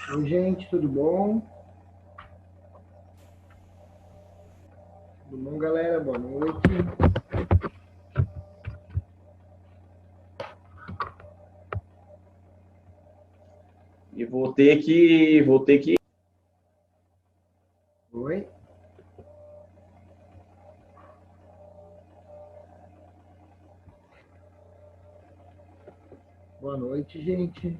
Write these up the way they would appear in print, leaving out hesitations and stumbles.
Oi, gente, tudo bom? Tudo bom, galera? Boa noite. E vou ter que. Oi. Boa noite, gente.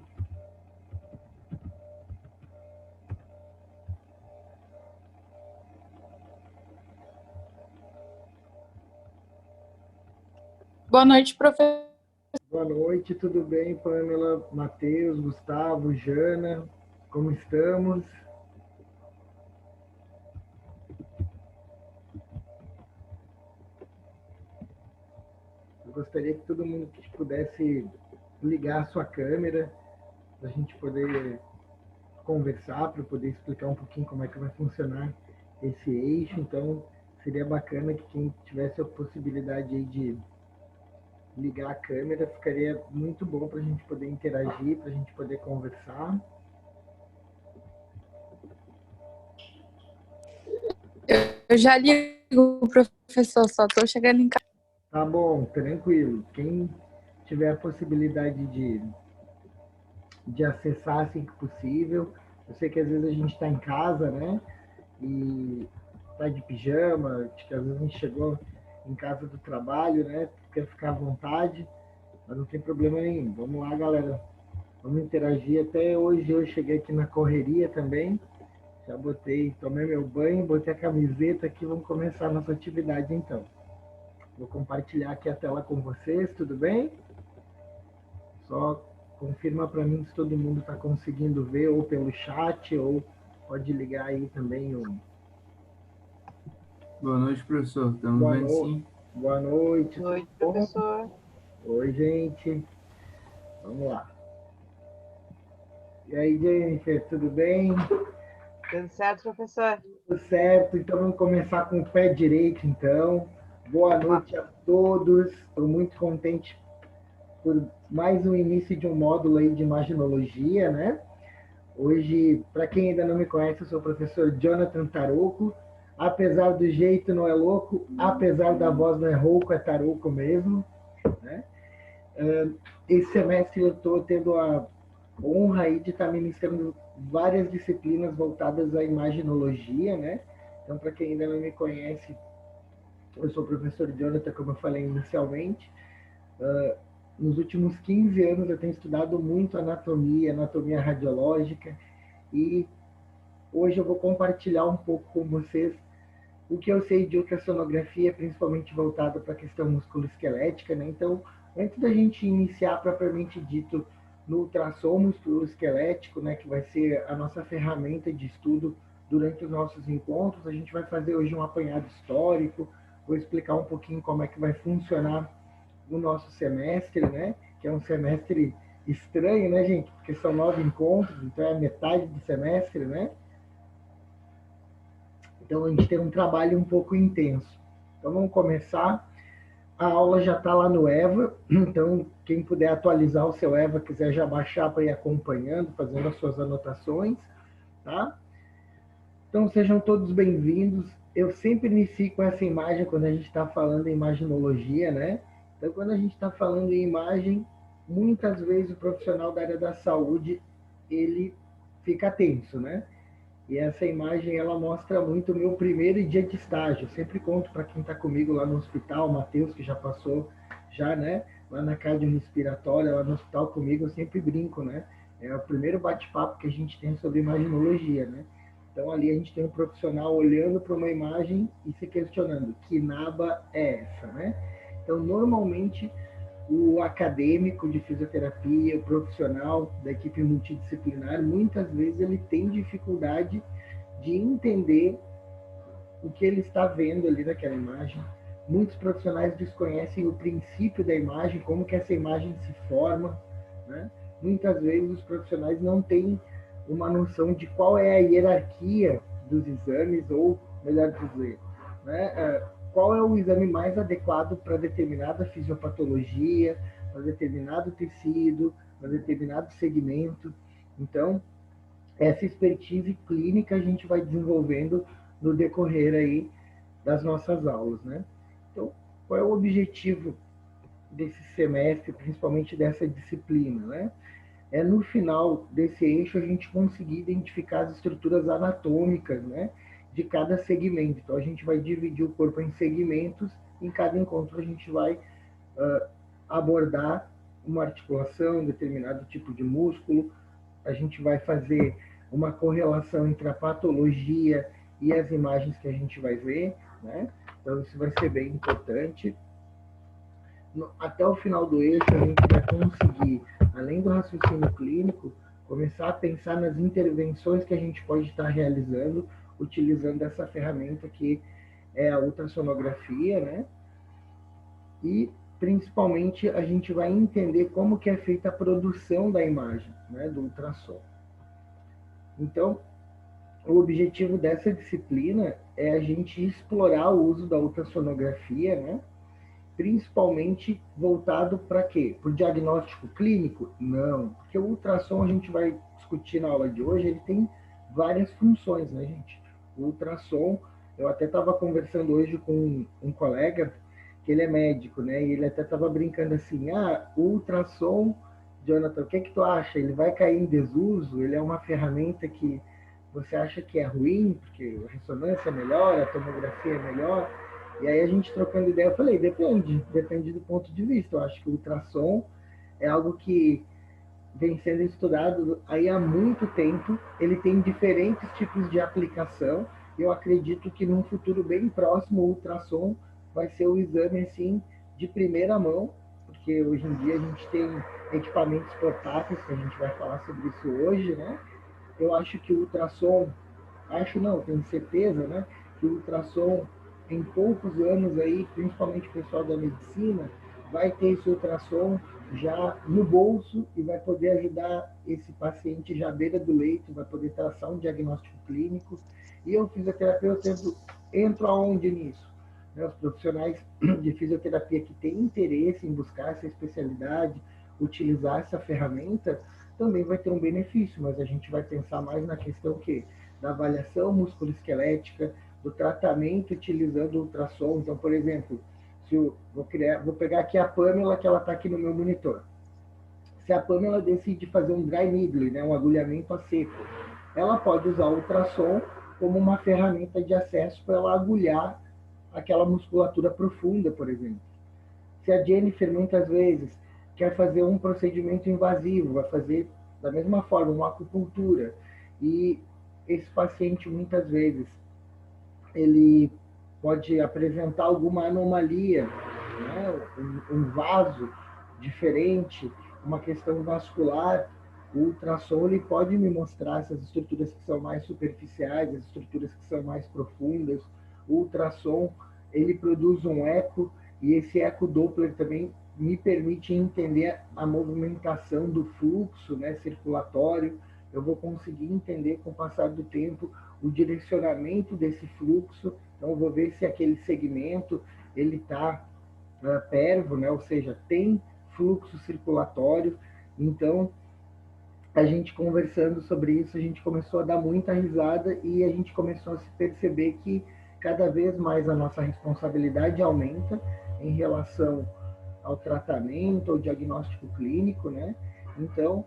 Boa noite, professor. Boa noite, tudo bem, Pamela, Matheus, Gustavo, Jana? Como estamos? Eu gostaria que todo mundo pudesse ligar a sua câmera para a gente poder conversar, para poder explicar um pouquinho como é que vai funcionar esse eixo. Então, seria bacana que quem tivesse a possibilidade aí de ligar a câmera, ficaria muito bom para a gente poder interagir, para a gente poder conversar. Eu já ligo, professor, só estou chegando em casa. Tá bom, tranquilo. Quem tiver a possibilidade de acessar assim que possível. Eu sei que às vezes a gente está em casa, né? E tá de pijama, acho que às vezes a gente chegou em casa do trabalho, né? Quer ficar à vontade, mas não tem problema nenhum. Vamos lá, galera. Vamos interagir. Até hoje eu cheguei aqui na correria também. Já botei, tomei meu banho, botei a camiseta aqui, vamos começar a nossa atividade então. Vou compartilhar aqui a tela com vocês, tudo bem? Só confirma para mim se todo mundo está conseguindo ver, ou pelo chat, ou pode ligar aí também o. Boa noite, professor. Estamos Boa, vendo sim. Boa noite. Boa noite, Tudo bom? professor. Oi, gente. Vamos lá. E aí, Jennifer, tudo bem? Tudo certo, professor? Tudo certo. Então vamos começar com o pé direito, então. Boa noite a todos. Estou muito contente por mais um início de um módulo aí de imaginologia, né? Hoje, para quem ainda não me conhece, eu sou o professor Jonathan Tarouco. Apesar do jeito não é louco, apesar da voz não é rouco, é tarouco mesmo, né? Esse semestre eu estou tendo a honra aí de estar ministrando várias disciplinas voltadas à imaginologia, né? Então, para quem ainda não me conhece, eu sou o professor Jonathan, como eu falei inicialmente. Nos últimos 15 anos eu tenho estudado muito anatomia radiológica, e hoje eu vou compartilhar um pouco com vocês o que eu sei de ultrassonografia, principalmente voltado para a questão musculoesquelética, né? Então, antes da gente iniciar propriamente dito no ultrassom musculoesquelético, né, que vai ser a nossa ferramenta de estudo durante os nossos encontros, a gente vai fazer hoje um apanhado histórico, vou explicar um pouquinho como é que vai funcionar o nosso semestre, né, que é um semestre estranho, né, gente, porque são 9 encontros, então é metade do semestre, né? Então a gente tem um trabalho um pouco intenso. Então vamos começar. A aula já está lá no EVA, então quem puder atualizar o seu EVA, quiser já baixar para ir acompanhando, fazendo as suas anotações, tá? Então sejam todos bem-vindos. Eu sempre inicio com essa imagem quando a gente está falando em imaginologia, né? Então quando a gente está falando em imagem, muitas vezes o profissional da área da saúde, ele fica tenso, né? E essa imagem ela mostra muito o meu primeiro dia de estágio. Eu sempre conto para quem está comigo lá no hospital, o Matheus, que já passou, já, né? Lá na cardiorrespiratória, lá no hospital comigo, eu sempre brinco, né? É o primeiro bate-papo que a gente tem sobre imaginologia, né? Então ali a gente tem um profissional olhando para uma imagem e se questionando, que naba é essa, né? Então normalmente o acadêmico de fisioterapia, o profissional da equipe multidisciplinar, muitas vezes ele tem dificuldade de entender o que ele está vendo ali naquela imagem. Muitos profissionais desconhecem o princípio da imagem, como que essa imagem se forma, né? Muitas vezes os profissionais não têm uma noção de qual é a hierarquia dos exames, ou, melhor dizer, né? Qual é o exame mais adequado para determinada fisiopatologia, para determinado tecido, para determinado segmento. Então, essa expertise clínica a gente vai desenvolvendo no decorrer aí das nossas aulas, né? Então, qual é o objetivo desse semestre, principalmente dessa disciplina, né? É no final desse eixo a gente conseguir identificar as estruturas anatômicas, né, de cada segmento. Então a gente vai dividir o corpo em segmentos, em cada encontro a gente vai abordar uma articulação, um determinado tipo de músculo, a gente vai fazer uma correlação entre a patologia e as imagens que a gente vai ver, né? Então isso vai ser bem importante. Até o final do eixo a gente vai conseguir, além do raciocínio clínico, começar a pensar nas intervenções que a gente pode estar realizando utilizando essa ferramenta que é a ultrassonografia, né? E principalmente a gente vai entender como que é feita a produção da imagem, né, do ultrassom. Então, o objetivo dessa disciplina é a gente explorar o uso da ultrassonografia, né? Principalmente voltado para quê? Para o diagnóstico clínico? Não, porque o ultrassom a gente vai discutir na aula de hoje, ele tem várias funções, né, gente? O ultrassom, eu até estava conversando hoje com um colega, que ele é médico, né, e ele até estava brincando assim, o ultrassom, Jonathan, o que tu acha? Ele vai cair em desuso? Ele é uma ferramenta que você acha que é ruim, porque a ressonância é melhor, a tomografia é melhor? E aí a gente trocando ideia, eu falei, depende do ponto de vista. Eu acho que o ultrassom é algo que vem sendo estudado aí há muito tempo, ele tem diferentes tipos de aplicação, e eu acredito que num futuro bem próximo o ultrassom vai ser o exame assim de primeira mão, porque hoje em dia a gente tem equipamentos portáteis, que a gente vai falar sobre isso hoje, né? Eu acho que o ultrassom, acho não, tenho certeza, né, que o ultrassom em poucos anos aí, principalmente o pessoal da medicina, vai ter esse ultrassom já no bolso e vai poder ajudar esse paciente já à beira do leito, vai poder traçar um diagnóstico clínico. E eu, fisioterapeuta, entro aonde nisso? Né, os profissionais de fisioterapia que têm interesse em buscar essa especialidade, utilizar essa ferramenta, também vai ter um benefício, mas a gente vai pensar mais na questão que da avaliação musculoesquelética, do tratamento utilizando o ultrassom. Então, por exemplo, se eu vou pegar aqui a Pamela, que ela está aqui no meu monitor. Se a Pamela decide fazer um dry needle, né, um agulhamento a seco, ela pode usar o ultrassom como uma ferramenta de acesso para ela agulhar aquela musculatura profunda, por exemplo. Se a Jennifer, muitas vezes, quer fazer um procedimento invasivo, vai fazer da mesma forma uma acupuntura, e esse paciente, muitas vezes, ele pode apresentar alguma anomalia, né? Um vaso diferente, uma questão vascular. O ultrassom ele pode me mostrar essas estruturas que são mais superficiais, as estruturas que são mais profundas. O ultrassom ele produz um eco, e esse eco Doppler também me permite entender a movimentação do fluxo, né, circulatório. Eu vou conseguir entender com o passar do tempo o direcionamento desse fluxo. Então eu vou ver se aquele segmento ele está pervo, né, ou seja, tem fluxo circulatório. Então a gente conversando sobre isso, a gente começou a dar muita risada e a gente começou a se perceber que cada vez mais a nossa responsabilidade aumenta em relação ao tratamento, ao diagnóstico clínico, né? Então,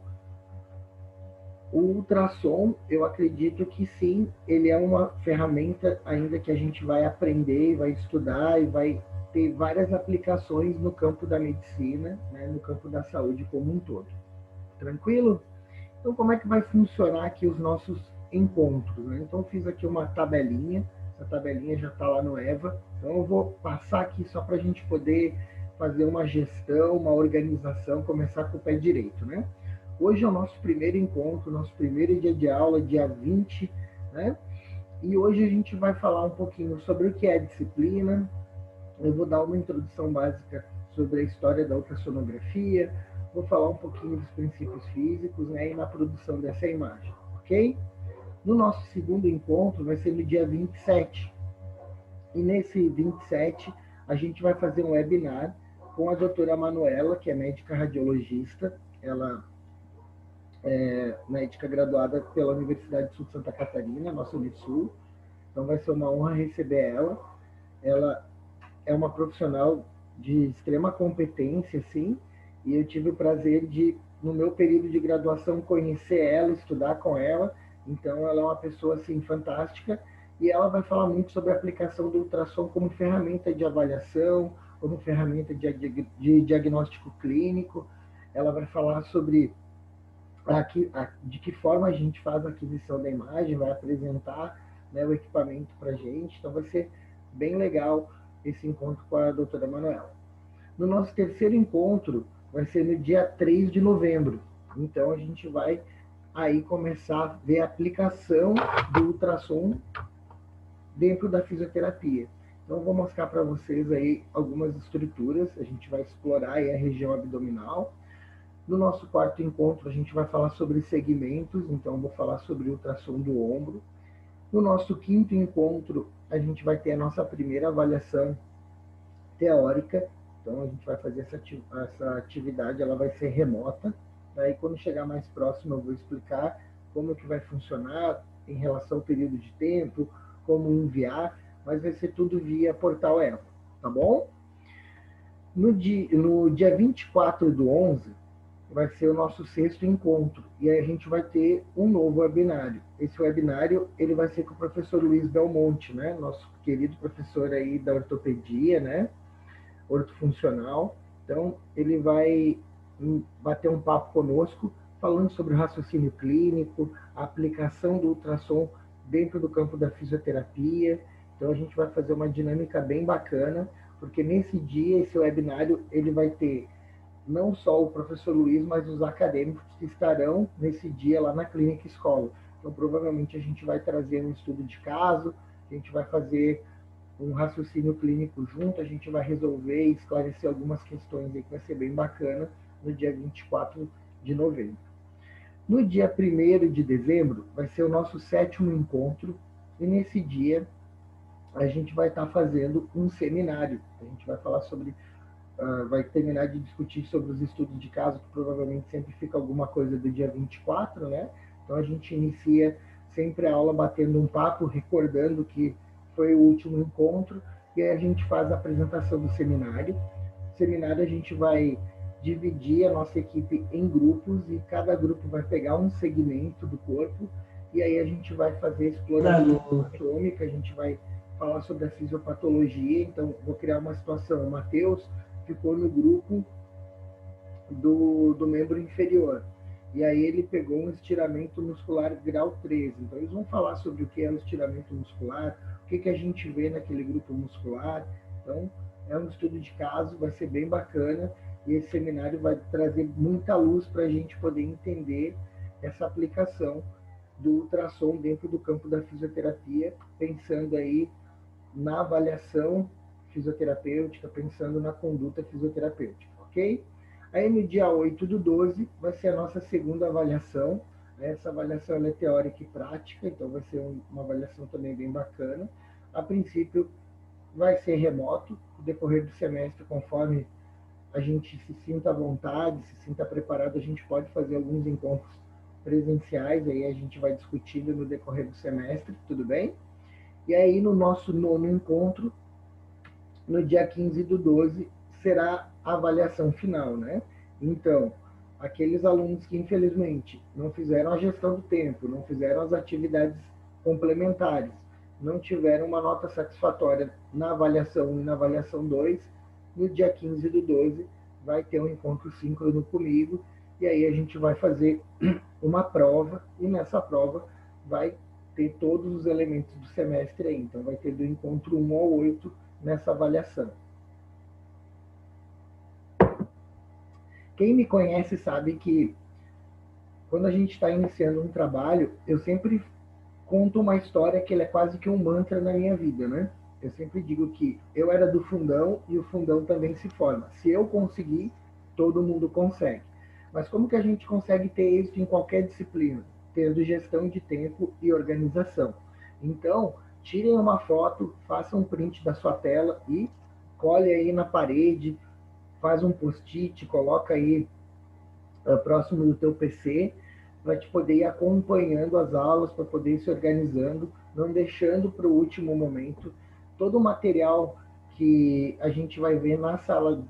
o ultrassom, eu acredito que sim, ele é uma ferramenta ainda que a gente vai aprender, vai estudar e vai ter várias aplicações no campo da medicina, né? No campo da saúde como um todo. Tranquilo? Então, como é que vai funcionar aqui os nossos encontros, né? Então, eu fiz aqui uma tabelinha, essa tabelinha já está lá no EVA, então eu vou passar aqui só para a gente poder fazer uma gestão, uma organização, começar com o pé direito, né? Hoje é o nosso primeiro encontro, nosso primeiro dia de aula, dia 20, né? E hoje a gente vai falar um pouquinho sobre o que é a disciplina. Eu vou dar uma introdução básica sobre a história da ultrassonografia, vou falar um pouquinho dos princípios físicos, né, e na produção dessa imagem, ok? No nosso segundo encontro vai ser no dia 27. E nesse 27 a gente vai fazer um webinar com a doutora Manuela, que é médica radiologista. Ela médica graduada pela Universidade do Sul de Santa Catarina, nossa Unisul. Então vai ser uma honra receber ela. Ela é uma profissional de extrema competência, sim, e eu tive o prazer de, no meu período de graduação, conhecer ela, estudar com ela. Então ela é uma pessoa assim fantástica e ela vai falar muito sobre a aplicação do ultrassom como ferramenta de avaliação, como ferramenta de diagnóstico clínico. Ela vai falar sobre de que forma a gente faz a aquisição da imagem, vai apresentar, né, o equipamento para a gente. Então vai ser bem legal esse encontro com a doutora Manuela. No nosso terceiro encontro, vai ser no dia 3 de novembro. Então a gente vai aí começar a ver a aplicação do ultrassom dentro da fisioterapia. Então eu vou mostrar para vocês aí algumas estruturas, a gente vai explorar aí a região abdominal. No nosso quarto encontro, a gente vai falar sobre segmentos, então eu vou falar sobre ultrassom do ombro. No nosso quinto encontro, a gente vai ter a nossa primeira avaliação teórica, então a gente vai fazer essa atividade, ela vai ser remota. Daí quando chegar mais próximo eu vou explicar como que vai funcionar em relação ao período de tempo, como enviar, mas vai ser tudo via portal EVA, tá bom? No dia 24/11, vai ser o nosso sexto encontro, e aí a gente vai ter um novo webinário. Esse webinário, ele vai ser com o professor Luiz Belmonte, né? Nosso querido professor aí da ortopedia, né? Ortofuncional. Então, ele vai bater um papo conosco, falando sobre o raciocínio clínico, a aplicação do ultrassom dentro do campo da fisioterapia. Então, a gente vai fazer uma dinâmica bem bacana, porque nesse dia, esse webinário, ele vai ter não só o professor Luiz, mas os acadêmicos que estarão nesse dia lá na clínica escola. Então, provavelmente, a gente vai trazer um estudo de caso, a gente vai fazer um raciocínio clínico junto, a gente vai resolver e esclarecer algumas questões aí que vai ser bem bacana no dia 24 de novembro. No dia 1º de dezembro, vai ser o nosso sétimo encontro, e nesse dia a gente vai estar fazendo um seminário. A gente vai falar sobre vai terminar de discutir sobre os estudos de caso, que provavelmente sempre fica alguma coisa do dia 24, né? Então a gente inicia sempre a aula batendo um papo, recordando que foi o último encontro, e aí a gente faz a apresentação do seminário. No seminário a gente vai dividir a nossa equipe em grupos, e cada grupo vai pegar um segmento do corpo, e aí a gente vai fazer exploração anatômica, a gente vai falar sobre a fisiopatologia. Então vou criar uma situação, o Matheus ficou no grupo do membro inferior. E aí ele pegou um estiramento muscular grau 13. Então eles vão falar sobre o que é o estiramento muscular, o que a gente vê naquele grupo muscular. Então é um estudo de caso, vai ser bem bacana, e esse seminário vai trazer muita luz para a gente poder entender essa aplicação do ultrassom dentro do campo da fisioterapia, pensando aí na avaliação fisioterapêutica, pensando na conduta fisioterapêutica, ok? Aí no dia 8/12 vai ser a nossa segunda avaliação. Essa avaliação ela é teórica e prática, então vai ser uma avaliação também bem bacana. A princípio vai ser remoto, no decorrer do semestre, conforme a gente se sinta à vontade, se sinta preparado, a gente pode fazer alguns encontros presenciais, aí a gente vai discutindo no decorrer do semestre, tudo bem? E aí no nosso nono encontro, no dia 15/12, será a avaliação final, né? Então, aqueles alunos que infelizmente não fizeram a gestão do tempo, não fizeram as atividades complementares, não tiveram uma nota satisfatória na avaliação 1 e na avaliação 2, no dia 15/12 vai ter um encontro síncrono comigo, e aí a gente vai fazer uma prova, e nessa prova vai ter todos os elementos do semestre aí. Então vai ter do encontro 1 ao 8 nessa avaliação. Quem me conhece sabe que quando a gente está iniciando um trabalho, eu sempre conto uma história que ele é quase que um mantra na minha vida, né? Eu sempre digo que eu era do fundão e o fundão também se forma. Se eu conseguir, todo mundo consegue. Mas como que a gente consegue ter êxito em qualquer disciplina? Tendo gestão de tempo e organização. Então, tirem uma foto, façam um print da sua tela e cole aí na parede, faz um post-it, coloca aí próximo do teu PC, para te poder ir acompanhando as aulas, para poder ir se organizando, não deixando para o último momento. Todo o material que a gente vai ver na sala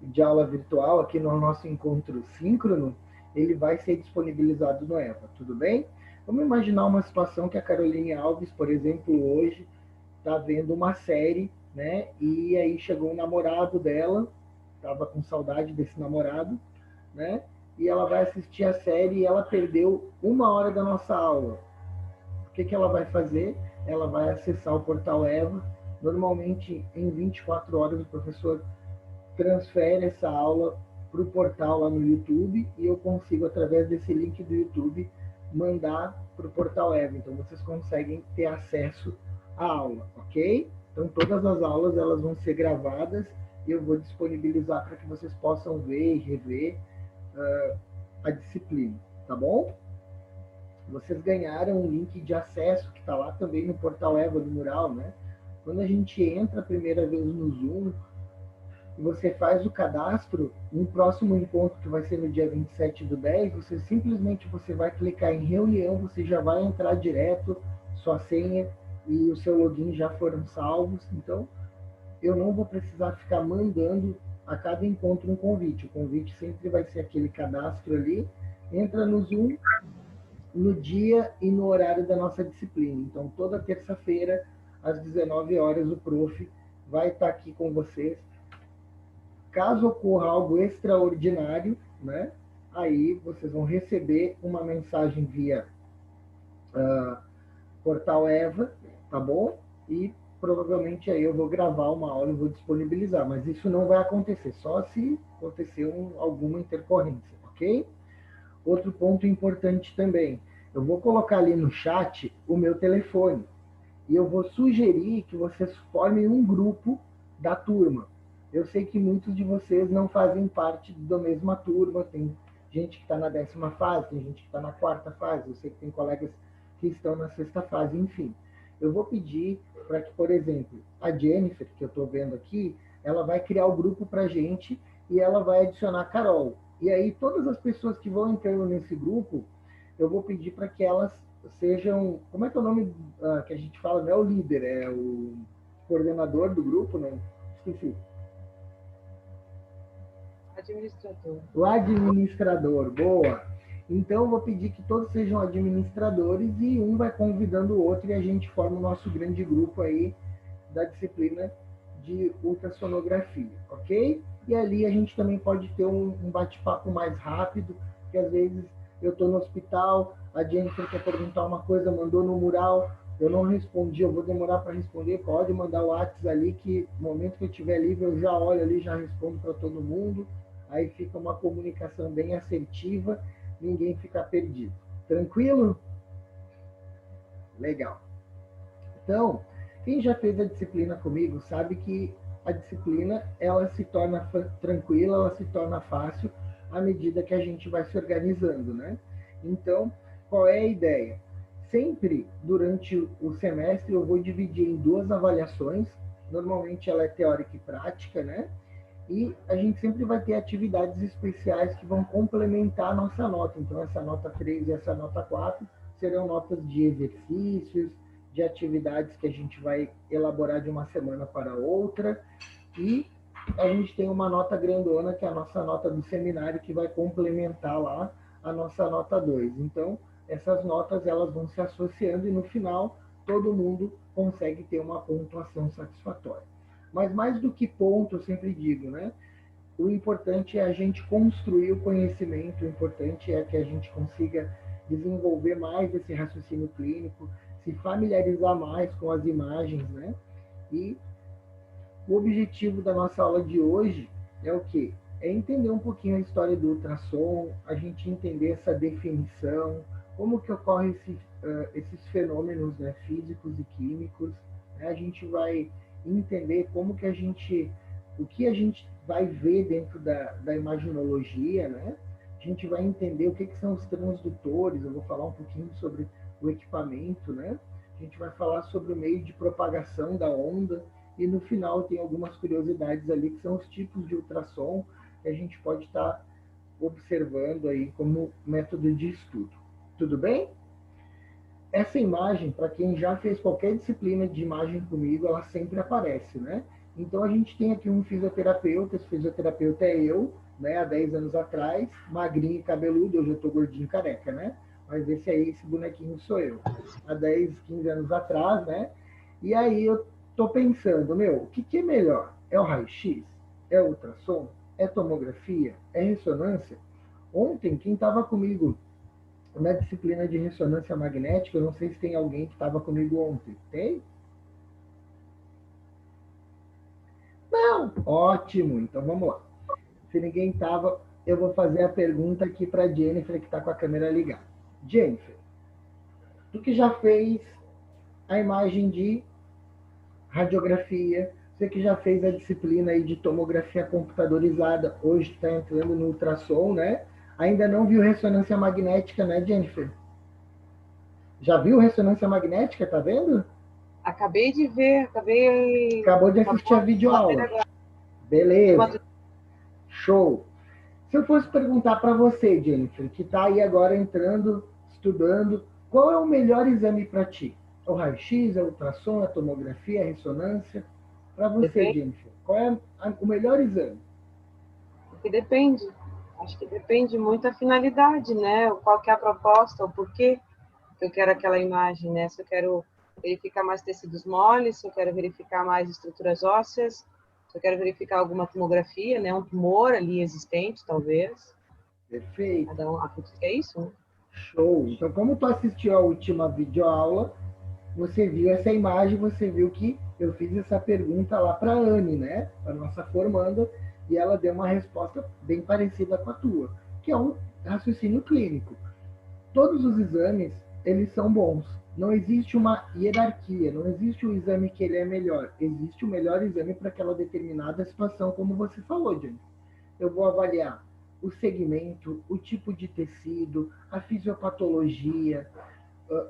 de aula virtual, aqui no nosso encontro síncrono, ele vai ser disponibilizado no EVA, tudo bem? Vamos imaginar uma situação que a Caroline Alves, por exemplo, hoje está vendo uma série, né? E aí chegou um namorado dela, estava com saudade desse namorado, né? E ela vai assistir a série e ela perdeu 1 hora da nossa aula. O que ela vai fazer? Ela vai acessar o portal EVA. Normalmente, em 24 horas, o professor transfere essa aula para o portal lá no YouTube e eu consigo, através desse link do YouTube, mandar para o portal EVA. Então, vocês conseguem ter acesso à aula, ok? Então, todas as aulas elas vão ser gravadas e eu vou disponibilizar para que vocês possam ver e rever a disciplina, tá bom? Vocês ganharam um link de acesso que está lá também no portal EVA do Mural, né? Quando a gente entra a primeira vez no Zoom, e você faz o cadastro, no próximo encontro, que vai ser no dia 27/10, você vai clicar em reunião, você já vai entrar direto, sua senha e o seu login já foram salvos. Então, eu não vou precisar ficar mandando a cada encontro um convite. O convite sempre vai ser aquele cadastro ali, entra no Zoom, no dia e no horário da nossa disciplina. Então, toda terça-feira, às 19 horas, o prof vai estar aqui com vocês. Caso ocorra algo extraordinário, né, aí vocês vão receber uma mensagem via portal EVA, tá bom? E provavelmente aí eu vou gravar uma aula e vou disponibilizar, mas isso não vai acontecer, só se acontecer alguma intercorrência, ok? Outro ponto importante também, eu vou colocar ali no chat o meu telefone e eu vou sugerir que vocês formem um grupo da turma. Eu sei que muitos de vocês não fazem parte da mesma turma, tem gente que está na 10ª fase, tem gente que está na 4ª fase, eu sei que tem colegas que estão na 6ª fase, enfim. Eu vou pedir para que, por exemplo, a Jennifer, que eu estou vendo aqui, ela vai criar o grupo para a gente e ela vai adicionar a Carol. E aí todas as pessoas que vão entrando nesse grupo, eu vou pedir para que elas sejam... Como é que é o nome que a gente fala? Não é o líder, é o coordenador do grupo, não? Esqueci. Administrador. O administrador, boa. Então, eu vou pedir que todos sejam administradores e um vai convidando o outro e a gente forma o nosso grande grupo aí da disciplina de ultrassonografia, ok? E ali a gente também pode ter um bate-papo mais rápido, porque às vezes eu estou no hospital, a Jennifer quer perguntar uma coisa, mandou no mural, eu não respondi, eu vou demorar para responder, pode mandar o WhatsApp ali, que no momento que eu estiver livre eu já olho ali, já respondo para todo mundo, aí fica uma comunicação bem assertiva, ninguém fica perdido. Tranquilo? Legal. Então, quem já fez a disciplina comigo sabe que a disciplina ela se torna tranquila, ela se torna fácil à medida que a gente vai se organizando, né? Então, qual é a ideia? Sempre durante o semestre eu vou dividir em 2 avaliações, normalmente ela é teórica e prática, né? E a gente sempre vai ter atividades especiais que vão complementar a nossa nota. Então, essa nota 3 e essa nota 4 serão notas de exercícios, de atividades que a gente vai elaborar de uma semana para outra. E a gente tem uma nota grandona, que é a nossa nota do seminário, que vai complementar lá a nossa nota 2. Então, essas notas elas vão se associando e no final todo mundo consegue ter uma pontuação satisfatória. Mas mais do que ponto, eu sempre digo, né? O importante é a gente construir o conhecimento, o importante é que a gente consiga desenvolver mais esse raciocínio clínico, se familiarizar mais com as imagens, né? E o objetivo da nossa aula de hoje é o quê? É entender um pouquinho a história do ultrassom, a gente entender essa definição, como que ocorrem esses fenômenos, né, físicos e químicos, né? A gente vai entender como que o que a gente vai ver dentro da imaginologia, né? A gente vai entender o que são os transdutores, eu vou falar um pouquinho sobre o equipamento, né? A gente vai falar sobre o meio de propagação da onda e no final tem algumas curiosidades ali que são os tipos de ultrassom que a gente pode estar observando aí como método de estudo, Tudo bem? Essa imagem, para quem já fez qualquer disciplina de imagem comigo, ela sempre aparece, né? Então a gente tem aqui um fisioterapeuta, esse fisioterapeuta é eu, né? Há 10 anos atrás, magrinho e cabeludo, hoje eu tô gordinho e careca, né? Mas esse aí, esse bonequinho sou eu. Há 10, 15 anos atrás, né? E aí eu tô pensando, meu, o que é melhor? É o raio-x? É o ultrassom? É tomografia? É ressonância? Ontem, quem estava comigo na disciplina de ressonância magnética, eu não sei se tem alguém que estava comigo ontem. Tem? Não. Ótimo. Então vamos lá. Se ninguém estava, eu vou fazer a pergunta aqui para a Jennifer, que está com a câmera ligada. Jennifer, tu que já fez a imagem de radiografia, você que já fez a disciplina aí de tomografia computadorizada, hoje está entrando no ultrassom, né? Ainda não viu ressonância magnética, né, Jennifer? Já viu ressonância magnética, tá vendo? Acabei de ver, Acabou de assistir a videoaula. Beleza. Show. Se eu fosse perguntar para você, Jennifer, que está aí agora entrando, estudando, qual é o melhor exame para ti? É o raio-x, é o ultrassom, é a tomografia, é a ressonância? Para você, Jennifer, qual é o melhor exame? Porque depende. Acho que depende muito da finalidade, né? Qual que é a proposta, o porquê que eu quero aquela imagem, né? Se eu quero verificar mais tecidos moles, se eu quero verificar mais estruturas ósseas, se eu quero verificar alguma tomografia, né? Um tumor ali existente, talvez. Perfeito. Cada um acredita que é isso, né? Show. Então, como tu assistiu a última videoaula, você viu essa imagem, você viu que eu fiz essa pergunta lá para a Anne, né? A nossa formanda, e ela deu uma resposta bem parecida com a tua, que é um raciocínio clínico. Todos os exames, eles são bons. Não existe uma hierarquia, não existe um exame que ele é melhor. Existe o melhor exame para aquela determinada situação, como você falou, Jenny. Eu vou avaliar o segmento, o tipo de tecido, a fisiopatologia,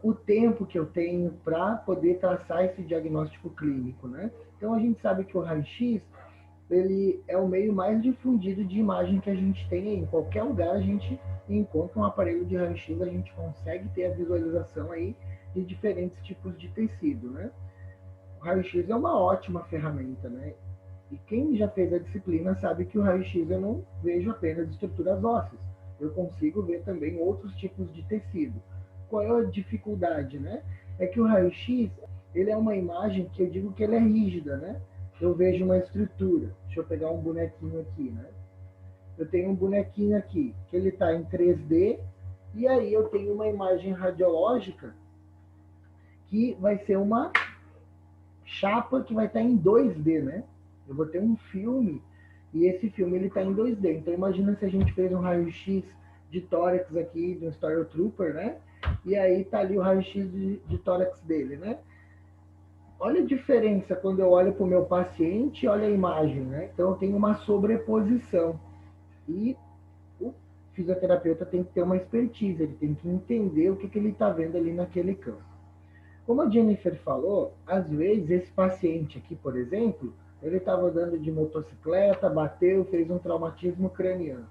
o tempo que eu tenho para poder traçar esse diagnóstico clínico, né? Então a gente sabe que o raio-x ele é o meio mais difundido de imagem que a gente tem aí. Em qualquer lugar a gente encontra um aparelho de raio-x, a gente consegue ter a visualização aí de diferentes tipos de tecido, né? O raio-x é uma ótima ferramenta, né? E quem já fez a disciplina sabe que o raio-x eu não vejo apenas estruturas ósseas. Eu consigo ver também outros tipos de tecido. Qual é a dificuldade, né? É que o raio-x, ele é uma imagem que eu digo que ele é rígida, né? Eu vejo uma estrutura. Deixa eu pegar um bonequinho aqui, né? Eu tenho um bonequinho aqui, que ele está em 3D, e aí eu tenho uma imagem radiológica que vai ser uma chapa que vai estar em 2D, né? Eu vou ter um filme e esse filme ele está em 2D. Então imagina se a gente fez um raio-x de tórax aqui de um Stormtrooper, né? E aí tá ali o raio-x de tórax dele, né? Olha a diferença quando eu olho para o meu paciente e olho a imagem, né? Então eu tenho uma sobreposição e o fisioterapeuta tem que ter uma expertise, ele tem que entender o que ele está vendo ali naquele campo. Como a Jennifer falou, às vezes esse paciente aqui, por exemplo, ele estava andando de motocicleta, bateu, fez um traumatismo craniano.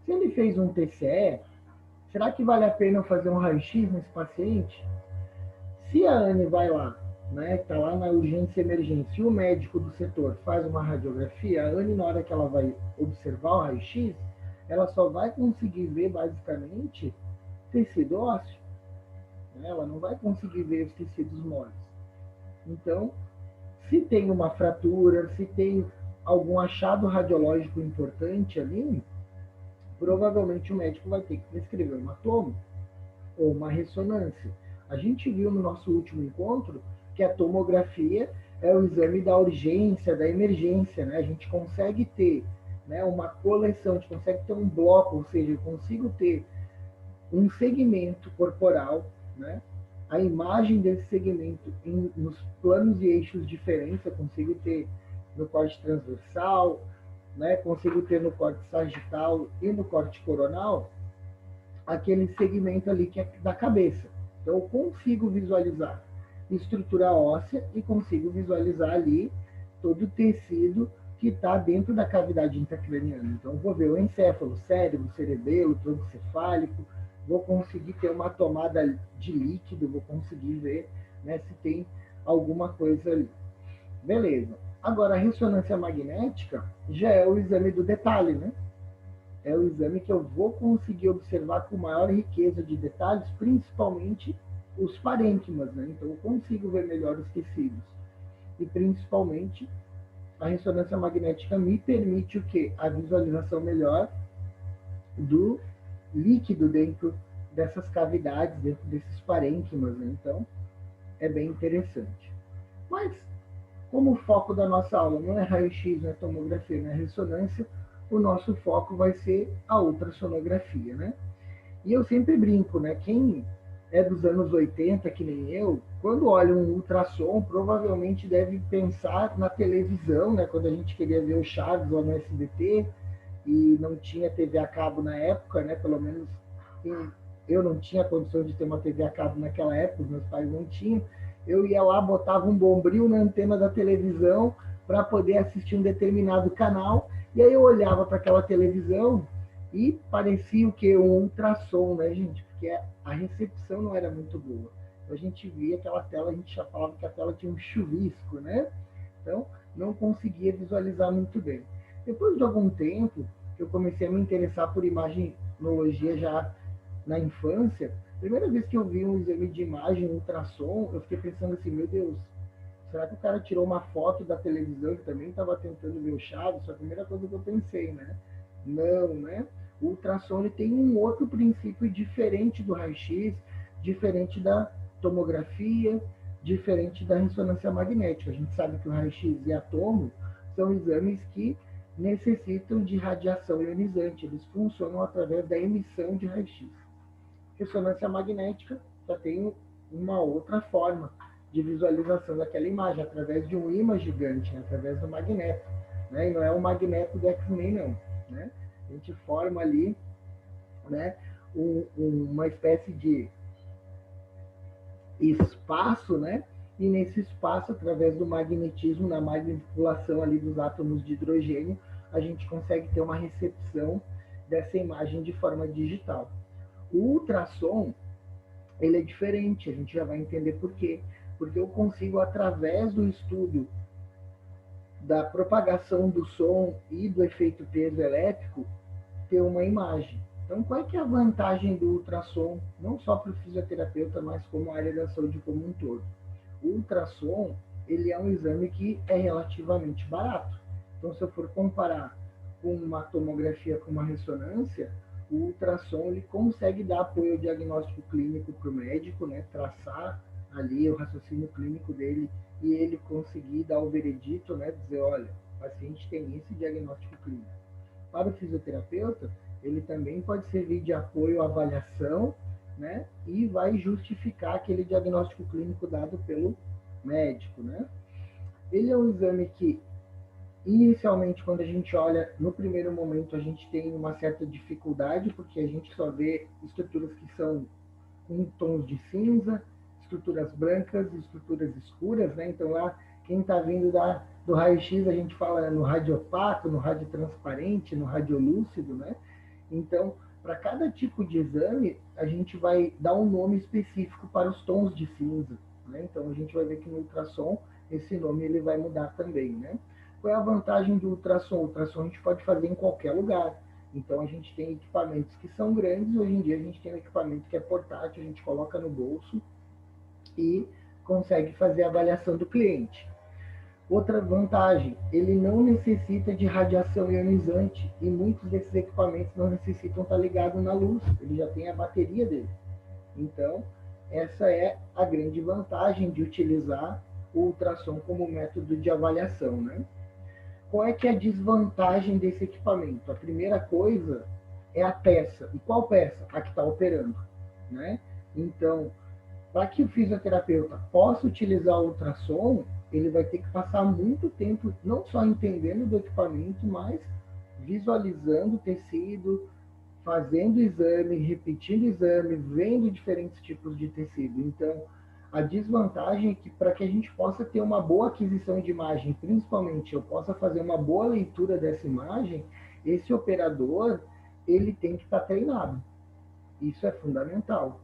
Se ele fez um TCE, será que vale a pena eu fazer um raio-x nesse paciente? Se a Anne vai lá, né, está lá na urgência e emergência, e o médico do setor faz uma radiografia, a Anne, na hora que ela vai observar o raio-x, ela só vai conseguir ver, basicamente, tecido ósseo. Ela não vai conseguir ver os tecidos moles. Então, se tem uma fratura, se tem algum achado radiológico importante ali, provavelmente o médico vai ter que prescrever uma tomo ou uma ressonância. A gente viu no nosso último encontro que a tomografia é o exame da urgência, da emergência, né? A gente consegue ter, né, uma coleção, a gente consegue ter um bloco, ou seja, eu consigo ter um segmento corporal, né? A imagem desse segmento nos planos e eixos diferentes, eu consigo ter no corte transversal, né? Consigo ter no corte sagital e no corte coronal, aquele segmento ali que é da cabeça. Então, eu consigo visualizar estrutura óssea e consigo visualizar ali todo o tecido que está dentro da cavidade intracraniana. Então, eu vou ver o encéfalo, cérebro, cerebelo, tronco cefálico, vou conseguir ter uma tomada de líquido, vou conseguir ver, né, se tem alguma coisa ali. Beleza. Agora, a ressonância magnética já é o exame do detalhe, né? É o exame que eu vou conseguir observar com maior riqueza de detalhes, principalmente os parênquimas, né? Então, eu consigo ver melhor os tecidos. E, principalmente, a ressonância magnética me permite o quê? A visualização melhor do líquido dentro dessas cavidades, dentro desses parênquimas, né? Então, é bem interessante. Mas, como o foco da nossa aula não é raio-x, não é tomografia, não é ressonância, o nosso foco vai ser a ultrassonografia, né? E eu sempre brinco, né? Quem é dos anos 80, que nem eu, quando olha um ultrassom, provavelmente deve pensar na televisão, né? Quando a gente queria ver o Chaves lá no SBT e não tinha TV a cabo na época, né? Pelo menos eu não tinha condição de ter uma TV a cabo naquela época, meus pais não tinham. Eu ia lá, botava um bombril na antena da televisão para poder assistir um determinado canal, e aí eu olhava para aquela televisão e parecia o quê? Um ultrassom, né, gente? Porque a recepção não era muito boa. Então, a gente via aquela tela, a gente já falava que a tela tinha um chuvisco, né? Então, não conseguia visualizar muito bem. Depois de algum tempo, eu comecei a me interessar por imagenologia já na infância. Primeira vez que eu vi um exame de imagem, um ultrassom, eu fiquei pensando assim, meu Deus, será que o cara tirou uma foto da televisão que também estava tentando ver o Chaves? Foi a primeira coisa que eu pensei, né? Não, né? O ultrassom ele tem um outro princípio diferente do raio-x, diferente da tomografia, diferente da ressonância magnética. A gente sabe que o raio-x e a tomo são exames que necessitam de radiação ionizante. Eles funcionam através da emissão de raio-x. Ressonância magnética já tem uma outra forma de visualização daquela imagem, através de um ímã gigante, né? Através do magneto. Né? E não é o magneto do X-Men, não. Né? A gente forma ali, né, uma espécie de espaço, né? E nesse espaço, através do magnetismo, na manipulação ali dos átomos de hidrogênio, a gente consegue ter uma recepção dessa imagem de forma digital. O ultrassom, ele é diferente, a gente já vai entender por quê. Porque eu consigo, através do estudo da propagação do som e do efeito piezoelétrico, ter uma imagem. Então, qual é que é a vantagem do ultrassom, não só para o fisioterapeuta, mas como a área da saúde como um todo? O ultrassom, ele é um exame que é relativamente barato. Então, se eu for comparar com uma tomografia, com uma ressonância, o ultrassom ele consegue dar apoio ao diagnóstico clínico para o médico, né, traçar ali o raciocínio clínico dele e ele conseguir dar o veredito, né, dizer, olha, o paciente tem esse diagnóstico clínico. Para o fisioterapeuta, ele também pode servir de apoio à avaliação, né, e vai justificar aquele diagnóstico clínico dado pelo médico, né. Ele é um exame que, inicialmente, quando a gente olha, no primeiro momento, a gente tem uma certa dificuldade, porque a gente só vê estruturas que são em tons de cinza, estruturas brancas, estruturas escuras, né? Então, lá, quem está vindo do raio-x, a gente fala no radiopaco, no radiotransparente, no radiolúcido, né? Então, para cada tipo de exame, a gente vai dar um nome específico para os tons de cinza, né? Então, a gente vai ver que no ultrassom, esse nome ele vai mudar também, né? Qual é a vantagem do ultrassom? O ultrassom a gente pode fazer em qualquer lugar. Então, a gente tem equipamentos que são grandes. Hoje em dia, a gente tem um equipamento que é portátil, a gente coloca no bolso e consegue fazer a avaliação do cliente. Outra vantagem, ele não necessita de radiação ionizante e muitos desses equipamentos não necessitam estar ligados na luz, ele já tem a bateria dele. Então, essa é a grande vantagem de utilizar o ultrassom como método de avaliação, né? Qual é que é a desvantagem desse equipamento? A primeira coisa é a peça. E qual peça? A que está operando, né? Então, para que o fisioterapeuta possa utilizar o ultrassom, ele vai ter que passar muito tempo não só entendendo do equipamento, mas visualizando o tecido, fazendo exame, repetindo exame, vendo diferentes tipos de tecido. Então, a desvantagem é que para que a gente possa ter uma boa aquisição de imagem, principalmente eu possa fazer uma boa leitura dessa imagem, esse operador, ele tem que estar treinado. Isso é fundamental.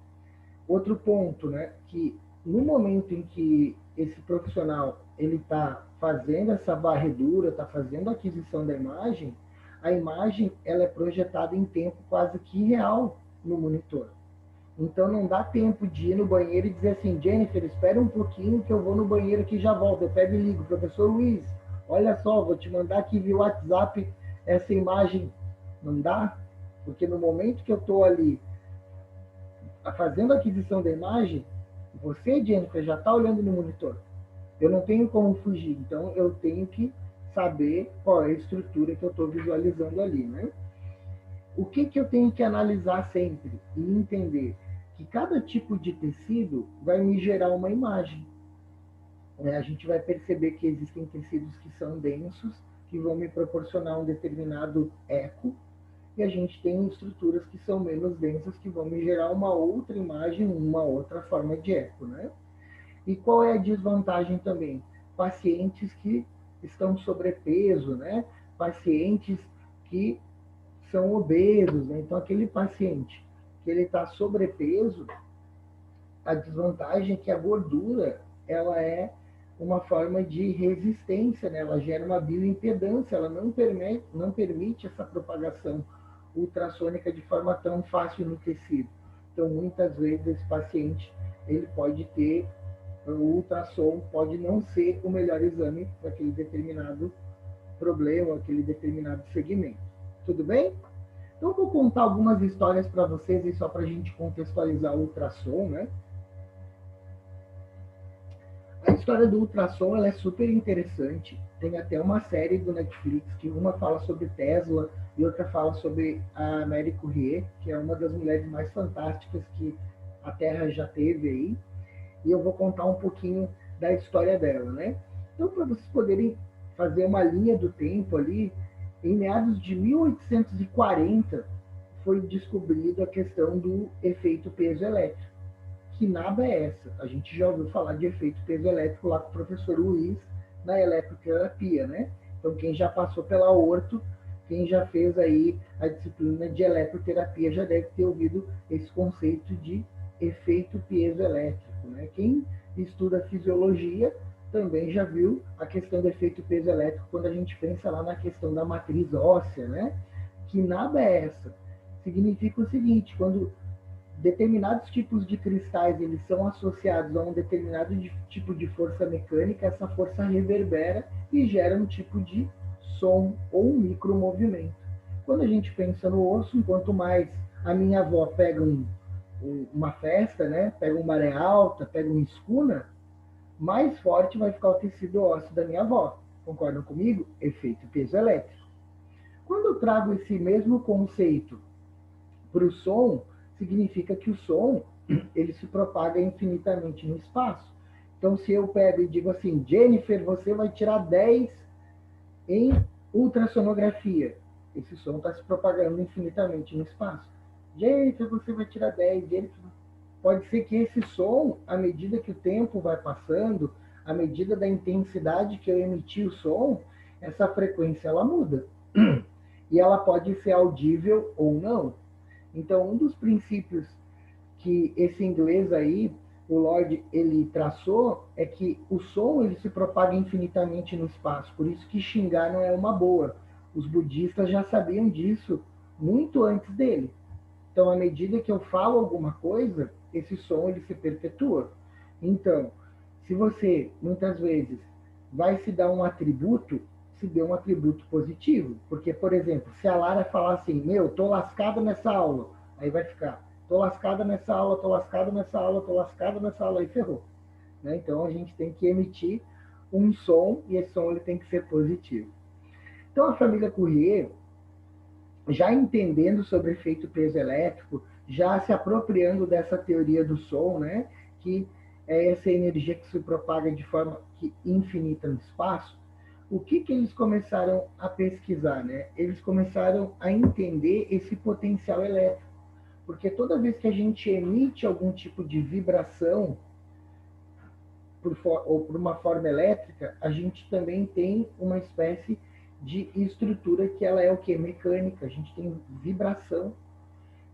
Outro ponto, né, que no momento em que esse profissional ele está fazendo essa varredura, está fazendo a aquisição da imagem, a imagem ela é projetada em tempo quase que real no monitor. Então não dá tempo de ir no banheiro e dizer assim, Jennifer, espera um pouquinho que eu vou no banheiro aqui e já volto. Eu pego e ligo, professor Luiz, olha só, vou te mandar aqui via WhatsApp essa imagem. Não dá? Porque no momento que eu estou ali fazendo a aquisição da imagem, você, Jennifer, já está olhando no monitor. Eu não tenho como fugir, então eu tenho que saber qual é a estrutura que eu estou visualizando ali, né? O que eu tenho que analisar sempre e entender? Que cada tipo de tecido vai me gerar uma imagem. A gente vai perceber que existem tecidos que são densos, que vão me proporcionar um determinado eco, e a gente tem estruturas que são menos densas, que vão me gerar uma outra imagem, uma outra forma de eco, né? E qual é a desvantagem também? Pacientes que estão sobrepeso, né? Pacientes que são obesos, né? Então aquele paciente que ele está sobrepeso, a desvantagem é que a gordura ela é uma forma de resistência, né? Ela gera uma bioimpedância, ela não permite essa propagação ultrassônica de forma tão fácil no tecido. Então muitas vezes esse paciente ele pode ter o ultrassom, pode não ser o melhor exame para aquele determinado problema, aquele determinado segmento. Tudo bem? Então eu vou contar algumas histórias para vocês, aí só para a gente contextualizar o ultrassom, né? A história do ultrassom ela é super interessante. Tem até uma série do Netflix que uma fala sobre Tesla e outra fala sobre a Marie Curie, que é uma das mulheres mais fantásticas que a Terra já teve aí. E eu vou contar um pouquinho da história dela, né? Então, para vocês poderem fazer uma linha do tempo ali, em meados de 1840 foi descobrida a questão do efeito peso elétrico. Que nada é essa? A gente já ouviu falar de efeito peso elétrico lá com o professor Luiz na eletroterapia, né? Então, quem já passou pela orto, quem já fez aí a disciplina de eletroterapia já deve ter ouvido esse conceito de efeito piezoelétrico, né? Quem estuda fisiologia também já viu a questão do efeito peso elétrico quando a gente pensa lá na questão da matriz óssea, né? Que nada é essa. Significa o seguinte, quando determinados tipos de cristais eles são associados a um determinado tipo de força mecânica, essa força reverbera e gera um tipo de som ou um micromovimento. Quando a gente pensa no osso, quanto mais a minha avó pega uma festa, né, pega uma maré alta, pega uma escuna, mais forte vai ficar o tecido ósseo da minha avó. Concordam comigo? Efeito peso elétrico. Quando eu trago esse mesmo conceito para o som, significa que o som ele se propaga infinitamente no espaço. Então, se eu pego e digo assim, Jennifer, você vai tirar 10 em ultrassonografia, esse som está se propagando infinitamente no espaço. Jennifer, você vai tirar 10. Jennifer... Pode ser que esse som, à medida que o tempo vai passando, à medida da intensidade que eu emitir o som, essa frequência ela muda. E ela pode ser audível ou não. Então, um dos princípios que esse inglês aí, o Lord, ele traçou, é que o som ele se propaga infinitamente no espaço. Por isso que xingar não é uma boa. Os budistas já sabiam disso muito antes dele. Então, à medida que eu falo alguma coisa, esse som ele se perpetua. Então, se você, muitas vezes, vai se dar um atributo, se dê um atributo positivo. Porque, por exemplo, se a Lara falar assim, meu, tô lascada nessa aula, aí vai ficar, tô lascada nessa aula, tô lascada nessa aula, tô lascada nessa aula, aí ferrou. Né? Então, a gente tem que emitir um som, e esse som ele tem que ser positivo. Então, a família Curie, já entendendo sobre o efeito peso elétrico, já se apropriando dessa teoria do som, né, que é essa energia que se propaga de forma infinita no espaço, o que eles começaram a pesquisar? Né? Eles começaram a entender esse potencial elétrico, porque toda vez que a gente emite algum tipo de vibração ou por uma forma elétrica, a gente também tem uma espécie de estrutura que ela é o que? Mecânica, a gente tem vibração.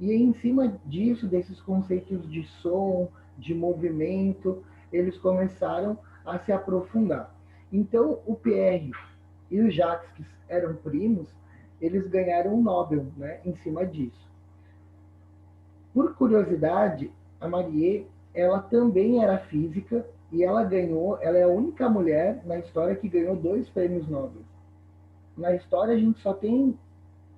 E em cima disso, desses conceitos de som, de movimento, eles começaram a se aprofundar. Então, o Pierre e o Jacques, que eram primos, eles ganharam um Nobel, né, em cima disso. Por curiosidade, a Marie, ela também era física e ela é a única mulher na história que ganhou 2 prêmios Nobel. Na história, a gente só tem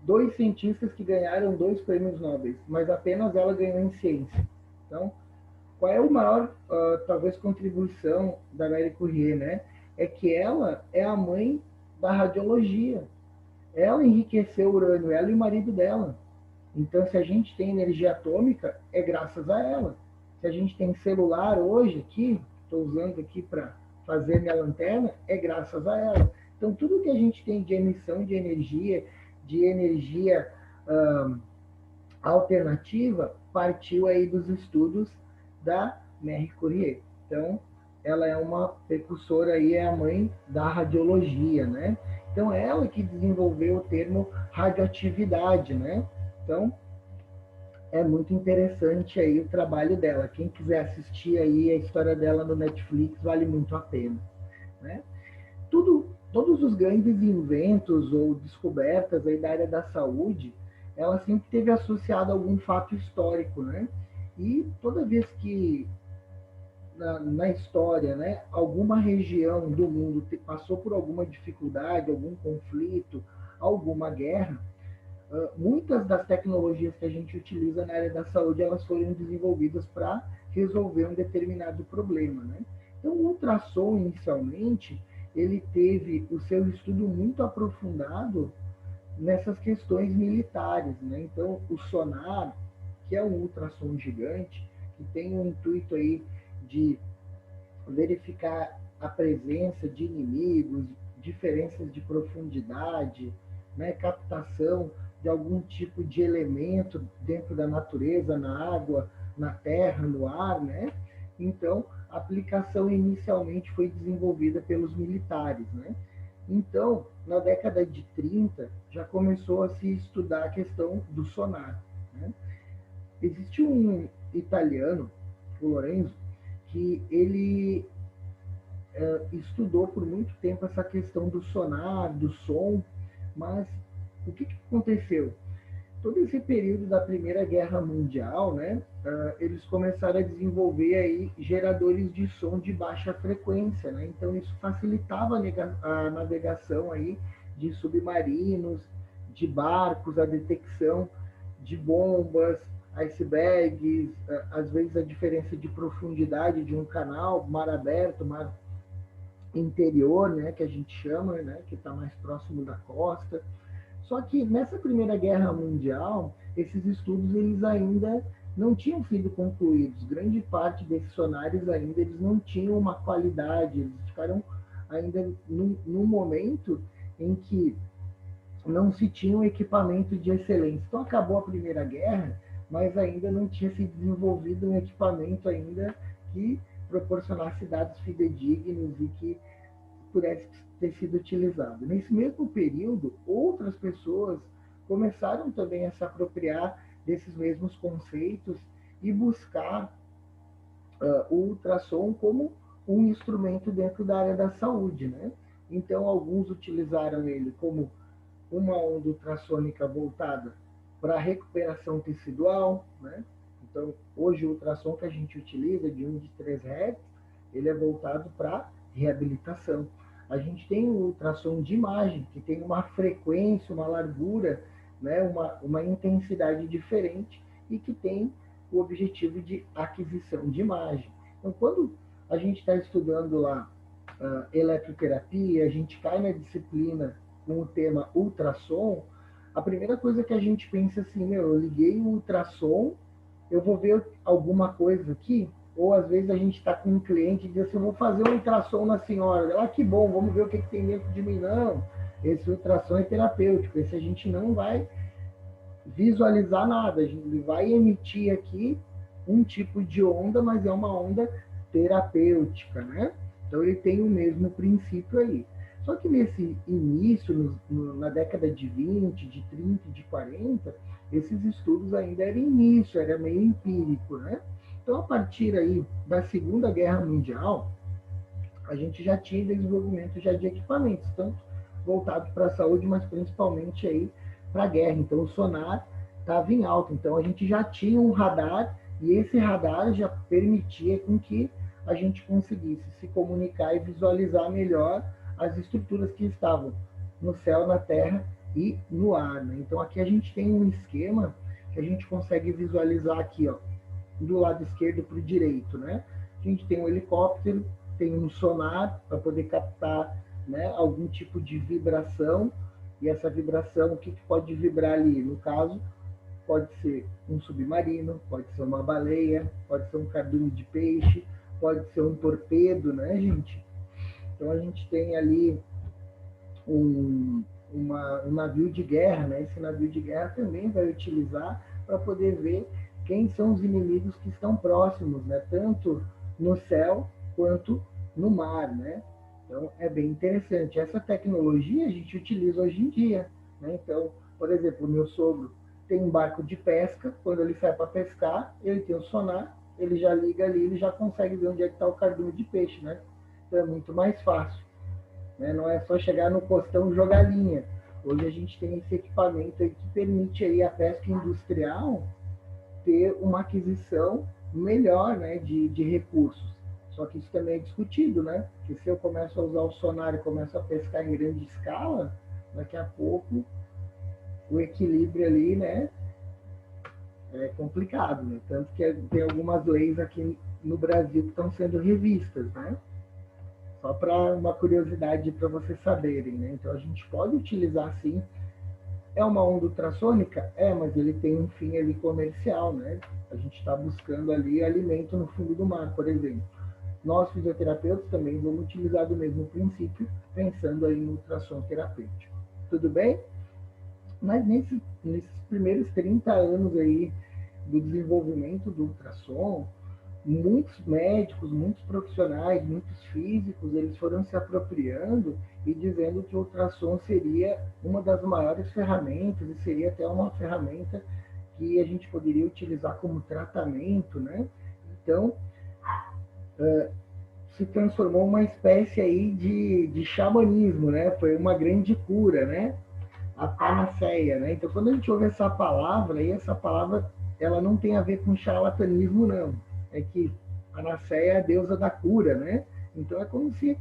2 cientistas que ganharam 2 prêmios Nobel, mas apenas ela ganhou em ciência. Então, qual é o maior, talvez, contribuição da Marie Curie, né? É que ela é a mãe da radiologia. Ela enriqueceu o urânio, ela e o marido dela. Então, se a gente tem energia atômica, é graças a ela. Se a gente tem celular hoje aqui, estou usando aqui para fazer minha lanterna, é graças a ela. Então, tudo que a gente tem de emissão de energia alternativa, partiu aí dos estudos da Marie Curie. Então, ela é uma precursora aí, é a mãe da radiologia, né? Então, é ela que desenvolveu o termo radioatividade, né? Então, é muito interessante aí o trabalho dela. Quem quiser assistir aí a história dela no Netflix, vale muito a pena, né? Todos os grandes inventos ou descobertas aí da área da saúde, ela sempre teve associada a algum fato histórico, né? E toda vez que na história, né, alguma região do mundo passou por alguma dificuldade, algum conflito, alguma guerra, muitas das tecnologias que a gente utiliza na área da saúde, elas foram desenvolvidas para resolver um determinado problema, né? Então, o ultrassom, inicialmente, ele teve o seu estudo muito aprofundado nessas questões militares, né? Então, o sonar, que é um ultrassom gigante, que tem o intuito aí de verificar a presença de inimigos, diferenças de profundidade, né? Captação de algum tipo de elemento dentro da natureza, na água, na terra, no ar, né? Então, a aplicação inicialmente foi desenvolvida pelos militares, né? Então, na década de 30, já começou a se estudar a questão do sonar, né? Existe um italiano, o Lorenzo, que ele estudou por muito tempo essa questão do sonar, do som, mas o que aconteceu? Todo esse período da Primeira Guerra Mundial, né, eles começaram a desenvolver aí geradores de som de baixa frequência, né? Então isso facilitava a navegação aí de submarinos, de barcos, a detecção de bombas, icebergs, às vezes a diferença de profundidade de um canal, mar aberto, mar interior, né, que a gente chama, né, que está mais próximo da costa. Só que nessa Primeira Guerra Mundial, esses estudos eles ainda não tinham sido concluídos. Grande parte desses sonares ainda eles não tinham uma qualidade, eles ficaram ainda num momento em que não se tinha um equipamento de excelência. Então acabou a Primeira Guerra, mas ainda não tinha se desenvolvido um equipamento ainda que proporcionasse dados fidedignos e que pudesse ter sido utilizado. Nesse mesmo período, outras pessoas começaram também a se apropriar desses mesmos conceitos e buscar o ultrassom como um instrumento dentro da área da saúde, né? Então, alguns utilizaram ele como uma onda ultrassônica voltada para a recuperação tecidual, né? Então, hoje o ultrassom que a gente utiliza de 1 de 3 Hz, ele é voltado para reabilitação. A gente tem o ultrassom de imagem, que tem uma frequência, uma largura, né, uma intensidade diferente e que tem o objetivo de aquisição de imagem. Então, quando a gente está estudando lá eletroterapia, a gente cai na disciplina com o tema ultrassom, a primeira coisa que a gente pensa assim, eu liguei o ultrassom, eu vou ver alguma coisa aqui, ou às vezes a gente está com um cliente e diz assim, eu vou fazer um ultrassom na senhora. Que bom, vamos ver o que tem dentro de mim. Não, esse ultrassom é terapêutico, esse a gente não vai visualizar nada, a gente vai emitir aqui um tipo de onda, mas é uma onda terapêutica, né? Então ele tem o mesmo princípio aí. Só que nesse início, na década de 20, de 30, de 40, esses estudos ainda eram início, era meio empírico, né? Então, a partir aí da Segunda Guerra Mundial, a gente já tinha desenvolvimento já de equipamentos, tanto voltado para a saúde, mas principalmente aí para a guerra. Então, o sonar estava em alta. Então, a gente já tinha um radar e esse radar já permitia com que a gente conseguisse se comunicar e visualizar melhor as estruturas que estavam no céu, na terra e no ar, né? Então, aqui a gente tem um esquema que a gente consegue visualizar aqui, ó, do lado esquerdo para o direito, né? A gente tem um helicóptero, tem um sonar para poder captar, né, algum tipo de vibração, e essa vibração, o que pode vibrar ali? No caso, pode ser um submarino, pode ser uma baleia, pode ser um cardume de peixe, pode ser um torpedo, né, gente? Então a gente tem ali um navio de guerra, né? Esse navio de guerra também vai utilizar para poder ver quem são os inimigos que estão próximos, né? Tanto no céu quanto no mar, né? Então é bem interessante. Essa tecnologia a gente utiliza hoje em dia, né? Então, por exemplo, o meu sogro tem um barco de pesca. Quando ele sai para pescar, ele tem o sonar, ele já liga ali, ele já consegue ver onde é que está o cardume de peixe, né? Então é muito mais fácil, né? Não é só chegar no postão e jogar linha. Hoje a gente tem esse equipamento aí que permite aí a pesca industrial ter uma aquisição melhor, né, de recursos. Só que isso também é discutido, né? Porque se eu começo a usar o sonar e começo a pescar em grande escala, daqui a pouco o equilíbrio ali, né, é complicado, né? Tanto que tem algumas leis aqui no Brasil que estão sendo revistas, né? Só para uma curiosidade para vocês saberem, né? Então a gente pode utilizar sim. É uma onda ultrassônica? É, mas ele tem um fim ali comercial, né? A gente está buscando ali alimento no fundo do mar, por exemplo. Nós, fisioterapeutas, também vamos utilizar do mesmo princípio, pensando aí no ultrassom terapêutico. Tudo bem? Mas nesses primeiros 30 anos aí do desenvolvimento do ultrassom, muitos médicos, muitos profissionais, muitos físicos, eles foram se apropriando e dizendo que o ultrassom seria uma das maiores ferramentas e seria até uma ferramenta que a gente poderia utilizar como tratamento, né? Então, se transformou uma espécie aí de xamanismo, né? Foi uma grande cura, né? A panaceia, né? Então, quando a gente ouve essa palavra, aí essa palavra ela não tem a ver com charlatanismo, não. É que panaceia é a deusa da cura, né? Então, é como se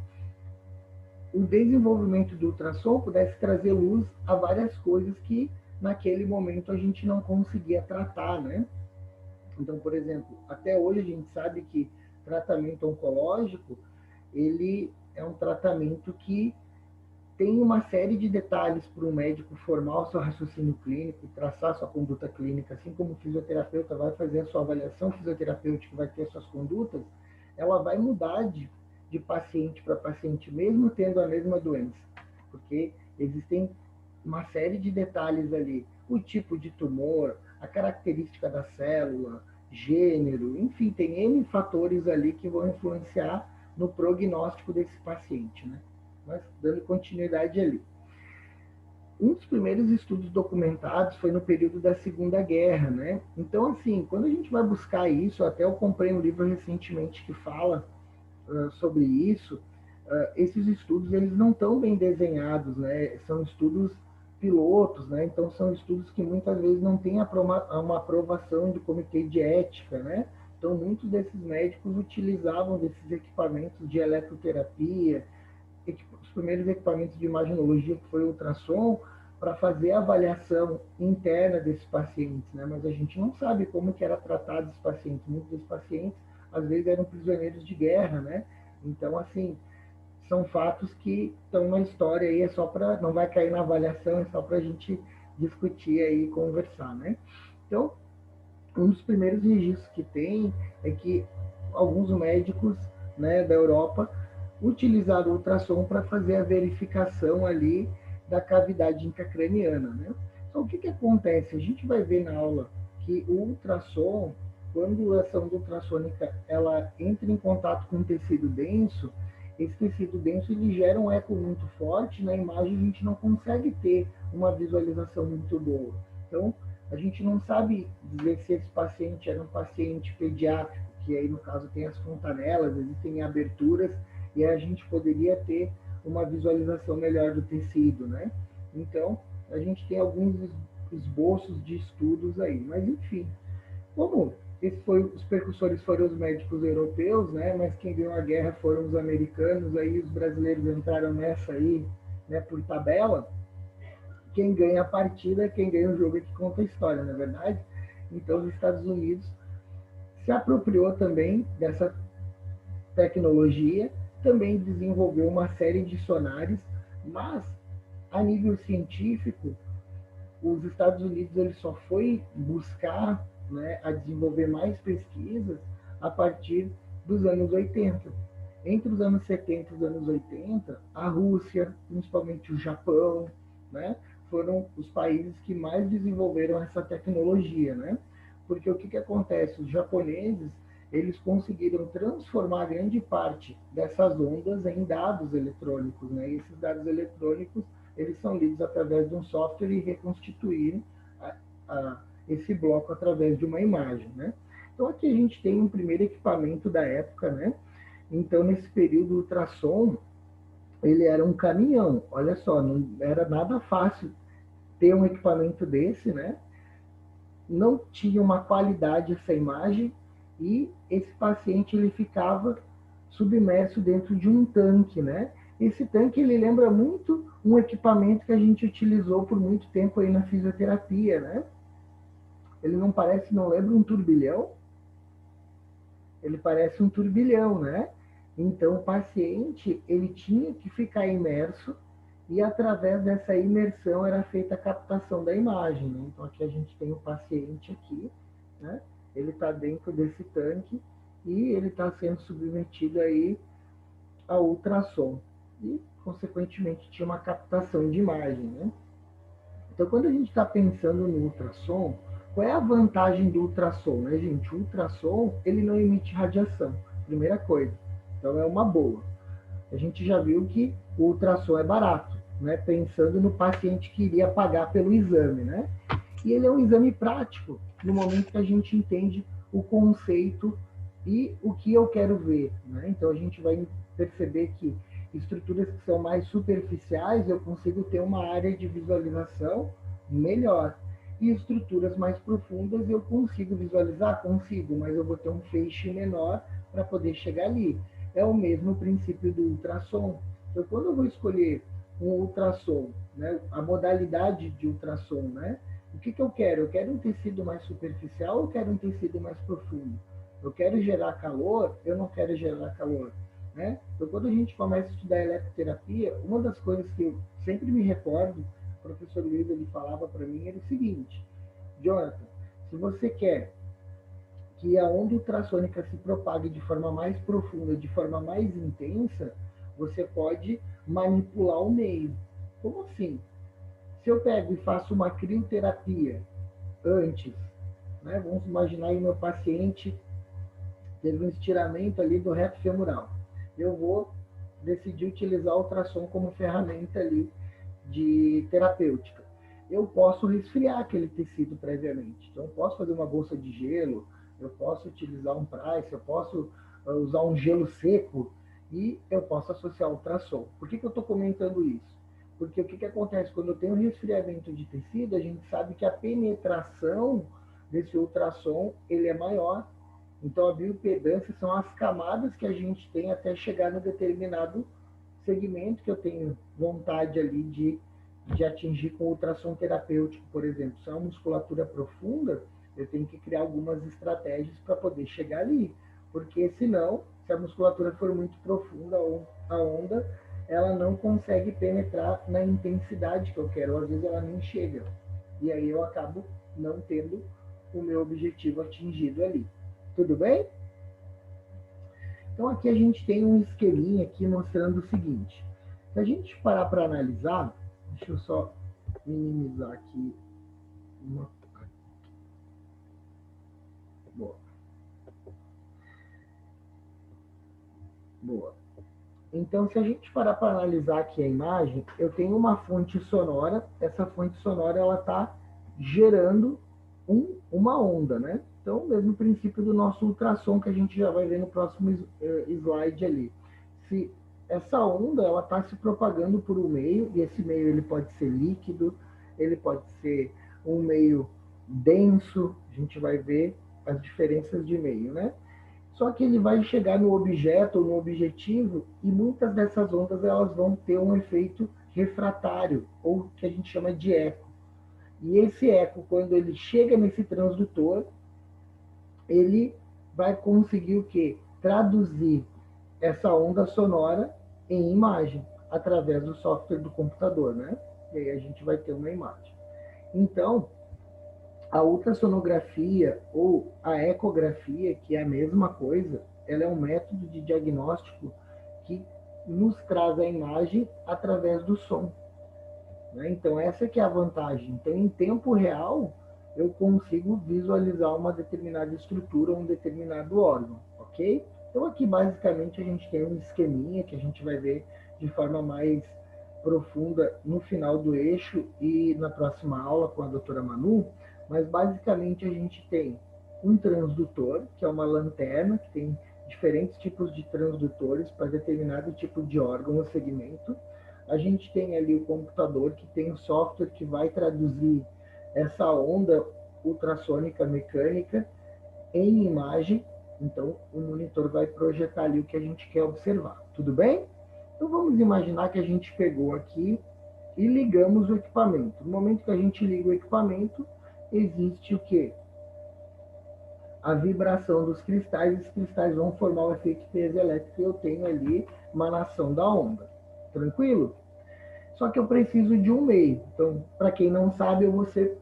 o desenvolvimento do ultrassom pudesse trazer luz a várias coisas que naquele momento a gente não conseguia tratar, né? Então, por exemplo, até hoje a gente sabe que tratamento oncológico, ele é um tratamento que tem uma série de detalhes para o médico formar o seu raciocínio clínico, traçar sua conduta clínica, assim como o fisioterapeuta vai fazer a sua avaliação fisioterapêutica, vai ter suas condutas, ela vai mudar de paciente para paciente, mesmo tendo a mesma doença, porque existem uma série de detalhes ali, o tipo de tumor, a característica da célula, gênero, enfim, tem N fatores ali que vão influenciar no prognóstico desse paciente, né? Mas dando continuidade ali. Um dos primeiros estudos documentados foi no período da Segunda Guerra, né? Então, assim, quando a gente vai buscar isso, até eu comprei um livro recentemente que fala sobre isso, esses estudos, eles não estão bem desenhados, né? São estudos pilotos, né? Então, são estudos que muitas vezes não têm uma aprovação do comitê de ética, né? Então, muitos desses médicos utilizavam desses equipamentos de eletroterapia, os primeiros equipamentos de imaginologia, que foi o ultrassom, para fazer a avaliação interna desses pacientes, né? Mas a gente não sabe como que era tratado esses pacientes. Muitos desses pacientes, às vezes, eram prisioneiros de guerra, né? Então, assim, são fatos que estão na história aí, é só para, não vai cair na avaliação, é só para a gente discutir aí e conversar, né? Então, um dos primeiros registros que tem é que alguns médicos, né, da Europa utilizaram o ultrassom para fazer a verificação ali da cavidade intracraniana, né? Então, o que acontece? A gente vai ver na aula que o ultrassom, quando essa onda ultrassônica ela entra em contato com um tecido denso, esse tecido denso ele gera um eco muito forte, na imagem a gente não consegue ter uma visualização muito boa. Então, a gente não sabe dizer se esse paciente era um paciente pediátrico, que aí no caso tem as fontanelas, existem aberturas, e a gente poderia ter uma visualização melhor do tecido, né? Então, a gente tem alguns esboços de estudos aí, mas enfim, como os percussores foram os médicos europeus, né? Mas quem ganhou a guerra foram os americanos, aí os brasileiros entraram nessa aí, né? Por tabela. Quem ganha a partida, quem ganha o jogo é que conta a história, não é verdade? Então os Estados Unidos se apropriou também dessa tecnologia, também desenvolveu uma série de sonares, mas a nível científico os Estados Unidos ele só foi buscar, né, a desenvolver mais pesquisas a partir dos anos 80. Entre os anos 70 e os anos 80, a Rússia, principalmente o Japão, né, foram os países que mais desenvolveram essa tecnologia, né? Porque o que acontece? Os japoneses, eles conseguiram transformar grande parte dessas ondas em dados eletrônicos, né? E esses dados eletrônicos eles são lidos através de um software e reconstituir esse bloco através de uma imagem, né? Então aqui a gente tem um primeiro equipamento da época, né? Então nesse período o ultrassom ele era um caminhão, olha só, não era nada fácil ter um equipamento desse, né? Não tinha uma qualidade essa imagem e esse paciente ele ficava submerso dentro de um tanque, né? Esse tanque ele lembra muito um equipamento que a gente utilizou por muito tempo aí na fisioterapia, né? Ele não parece, não lembra um turbilhão? Ele parece um turbilhão, né? Então o paciente ele tinha que ficar imerso e através dessa imersão era feita a captação da imagem, né? Então aqui a gente tem o paciente aqui, né? Ele está dentro desse tanque e ele está sendo submetido aí a ultrassom e, consequentemente, tinha uma captação de imagem, né? Então, quando a gente está pensando no ultrassom, qual é a vantagem do ultrassom, né, gente? O ultrassom, ele não emite radiação, primeira coisa. Então, é uma boa. A gente já viu que o ultrassom é barato, né? Pensando no paciente que iria pagar pelo exame, né? E ele é um exame prático, no momento que a gente entende o conceito e o que eu quero ver, né? Então, a gente vai perceber que estruturas que são mais superficiais, eu consigo ter uma área de visualização melhor. E estruturas mais profundas eu consigo visualizar? Consigo, mas eu vou ter um feixe menor para poder chegar ali. É o mesmo princípio do ultrassom. Então, quando eu vou escolher um ultrassom, né, a modalidade de ultrassom, né, o que eu quero? Eu quero um tecido mais superficial ou eu quero um tecido mais profundo? Eu quero gerar calor, eu não quero gerar calor. Né? Então, quando a gente começa a estudar eletroterapia, uma das coisas que eu sempre me recordo, o professor Luiz ele falava para mim, era o seguinte: Jonathan, se você quer que a onda ultrassônica se propague de forma mais profunda, de forma mais intensa, você pode manipular o meio. Como assim? Se eu pego e faço uma crioterapia antes, né? Vamos imaginar aí meu paciente teve um estiramento ali do reto femoral. Eu vou decidir utilizar o ultrassom como ferramenta ali de terapêutica. Eu posso resfriar aquele tecido previamente. Então, eu posso fazer uma bolsa de gelo, eu posso utilizar um price, eu posso usar um gelo seco e eu posso associar o ultrassom. Por que eu estou comentando isso? Porque o que acontece? Quando eu tenho resfriamento de tecido, a gente sabe que a penetração desse ultrassom ele é maior. Então, a bioimpedância são as camadas que a gente tem até chegar no determinado segmento que eu tenho vontade ali de atingir com ultrassom terapêutico, por exemplo. Se é uma musculatura profunda, eu tenho que criar algumas estratégias para poder chegar ali. Porque senão, se a musculatura for muito profunda, a onda, ela não consegue penetrar na intensidade que eu quero. Ou às vezes ela nem chega. E aí eu acabo não tendo o meu objetivo atingido ali. Tudo bem? Então aqui a gente tem um esqueminha aqui mostrando o seguinte. Se a gente parar para analisar, deixa eu só minimizar aqui uma. Boa. Boa. Então, se a gente parar para analisar aqui a imagem, eu tenho uma fonte sonora, essa fonte sonora ela está gerando uma onda, né? Então, o mesmo princípio do nosso ultrassom que a gente já vai ver no próximo slide ali. Se essa onda ela está se propagando por um meio, e esse meio ele pode ser líquido, ele pode ser um meio denso, a gente vai ver as diferenças de meio, né? Só que ele vai chegar no objeto ou no objetivo e muitas dessas ondas elas vão ter um efeito refratário, ou que a gente chama de eco. E esse eco, quando ele chega nesse transdutor, ele vai conseguir o quê? Traduzir essa onda sonora em imagem, através do software do computador, né? E aí a gente vai ter uma imagem. Então, a ultrassonografia ou a ecografia, que é a mesma coisa, ela é um método de diagnóstico que nos traz a imagem através do som, né? Então, essa que é a vantagem. Então, em tempo real, eu consigo visualizar uma determinada estrutura, um determinado órgão, ok? Então, aqui, basicamente, a gente tem um esqueminha que a gente vai ver de forma mais profunda no final do eixo e na próxima aula com a doutora Manu, mas, basicamente, a gente tem um transdutor, que é uma lanterna, que tem diferentes tipos de transdutores para determinado tipo de órgão ou segmento. A gente tem ali o computador que tem o software que vai traduzir essa onda ultrassônica mecânica em imagem. Então, o monitor vai projetar ali o que a gente quer observar. Tudo bem? Então, vamos imaginar que a gente pegou aqui e ligamos o equipamento. No momento que a gente liga o equipamento, existe o quê? A vibração dos cristais. Os cristais vão formar o efeito piezoelétrico e eu tenho ali emanação da onda. Tranquilo? Só que eu preciso de um meio. Então, para quem não sabe, eu vou ser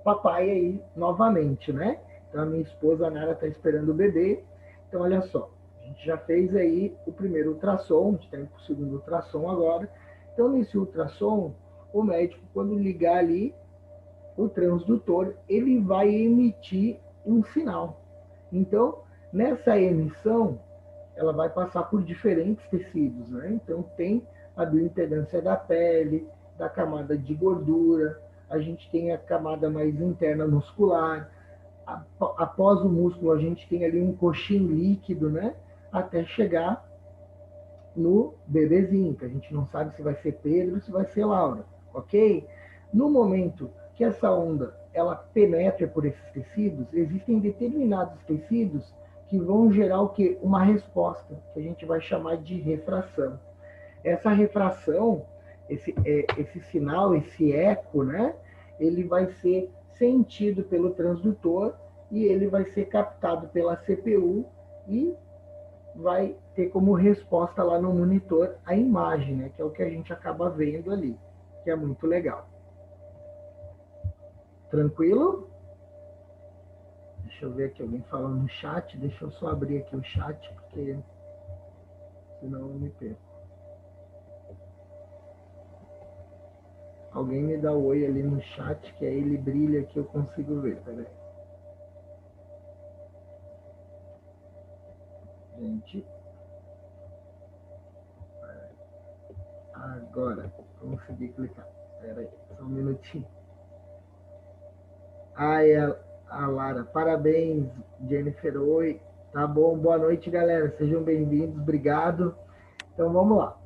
papai aí novamente, né? Então, a minha esposa, a Nara, está esperando o bebê. Então, olha só. A gente já fez aí o primeiro ultrassom, a gente tem o segundo ultrassom agora. Então, nesse ultrassom, o médico, quando ligar ali o transdutor, ele vai emitir um sinal. Então, nessa emissão, ela vai passar por diferentes tecidos, né? Então, tem a bioimpedância da pele, da camada de gordura, a gente tem a camada mais interna muscular, após o músculo a gente tem ali um coxim líquido, né? Até chegar no bebezinho, que a gente não sabe se vai ser Pedro ou se vai ser Laura, ok? No momento que essa onda ela penetra por esses tecidos, existem determinados tecidos que vão gerar o quê? Uma resposta, que a gente vai chamar de refração. Essa refração, esse sinal, esse eco, né? Ele vai ser sentido pelo transdutor e ele vai ser captado pela CPU e vai ter como resposta lá no monitor a imagem, né? Que é o que a gente acaba vendo ali, que é muito legal. Tranquilo? Deixa eu ver aqui alguém falando no chat. Deixa eu só abrir aqui o chat, porque senão eu me perco. Alguém me dá um oi ali no chat, que aí ele brilha que eu consigo ver. Peraí. Gente. Agora, consegui clicar. Peraí, só um minutinho. Ai, a Lara, parabéns, Jennifer, oi. Tá bom, boa noite, galera. Sejam bem-vindos, obrigado. Então, vamos lá.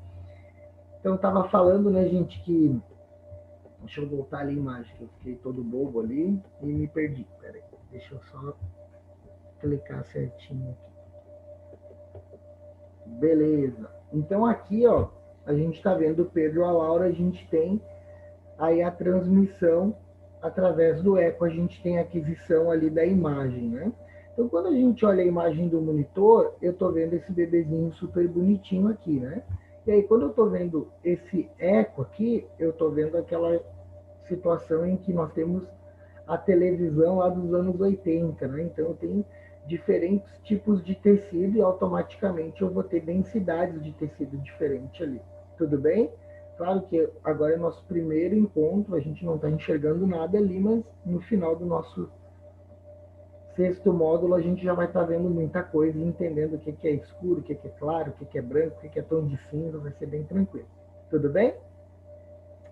Então, eu tava falando, né, gente, que... Deixa eu voltar ali a imagem, que eu fiquei todo bobo ali e me perdi. Peraí, deixa eu só clicar certinho aqui. Beleza. Então, aqui, ó, a gente tá vendo o Pedro e a Laura, a gente tem aí a transmissão através do eco, a gente tem a aquisição ali da imagem, né? Então, quando a gente olha a imagem do monitor, eu tô vendo esse bebezinho super bonitinho aqui, né? E aí, quando eu tô vendo esse eco aqui, eu tô vendo aquela situação em que nós temos a televisão lá dos anos 80, né? Então, eu tenho diferentes tipos de tecido e automaticamente eu vou ter densidades de tecido diferente ali. Tudo bem? Claro que agora é nosso primeiro encontro, a gente não está enxergando nada ali, mas no final do nosso sexto módulo a gente já vai estar vendo muita coisa, entendendo o que é escuro, o que é claro, o que é branco, o que é tom de cinza, vai ser bem tranquilo. Tudo bem?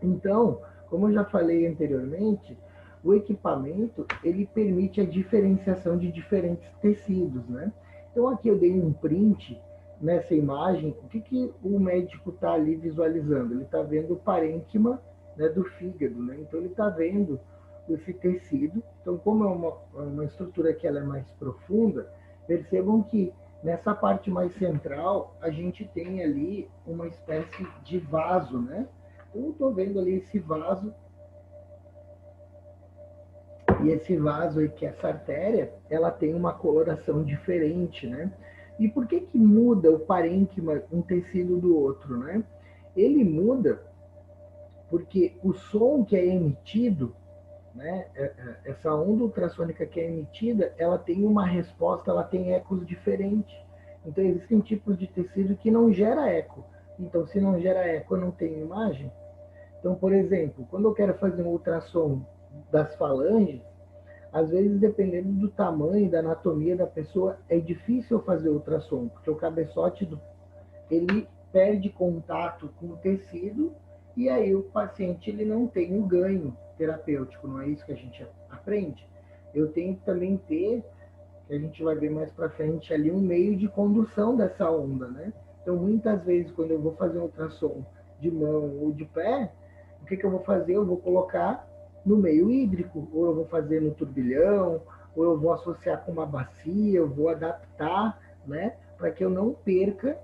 Então, como eu já falei anteriormente, o equipamento, ele permite a diferenciação de diferentes tecidos, né? Então, aqui eu dei um print nessa imagem. O que o médico está ali visualizando? Ele está vendo o parênquima, né, do fígado, né? Então, ele está vendo esse tecido. Então, como é uma estrutura que ela é mais profunda, percebam que nessa parte mais central, a gente tem ali uma espécie de vaso, né? Eu estou vendo ali esse vaso, e esse vaso aí, que é essa artéria, ela tem uma coloração diferente, né? E por que muda o parênquima um tecido do outro, né? Ele muda porque o som que é emitido, né? Essa onda ultrassônica que é emitida, ela tem uma resposta, ela tem ecos diferentes. Então existem tipos de tecido que não gera eco. Então, se não gera eco, eu não tenho imagem. Então, por exemplo, quando eu quero fazer um ultrassom das falanges, às vezes, dependendo do tamanho, da anatomia da pessoa, é difícil eu fazer ultrassom, porque o cabeçote ele perde contato com o tecido e aí o paciente ele não tem um ganho terapêutico, não é isso que a gente aprende? Eu tenho que também ter, que a gente vai ver mais para frente ali, um meio de condução dessa onda, né? Então, muitas vezes, quando eu vou fazer um ultrassom de mão ou de pé, o que eu vou fazer? Eu vou colocar no meio hídrico, ou eu vou fazer no turbilhão, ou eu vou associar com uma bacia, eu vou adaptar, né? Para que eu não perca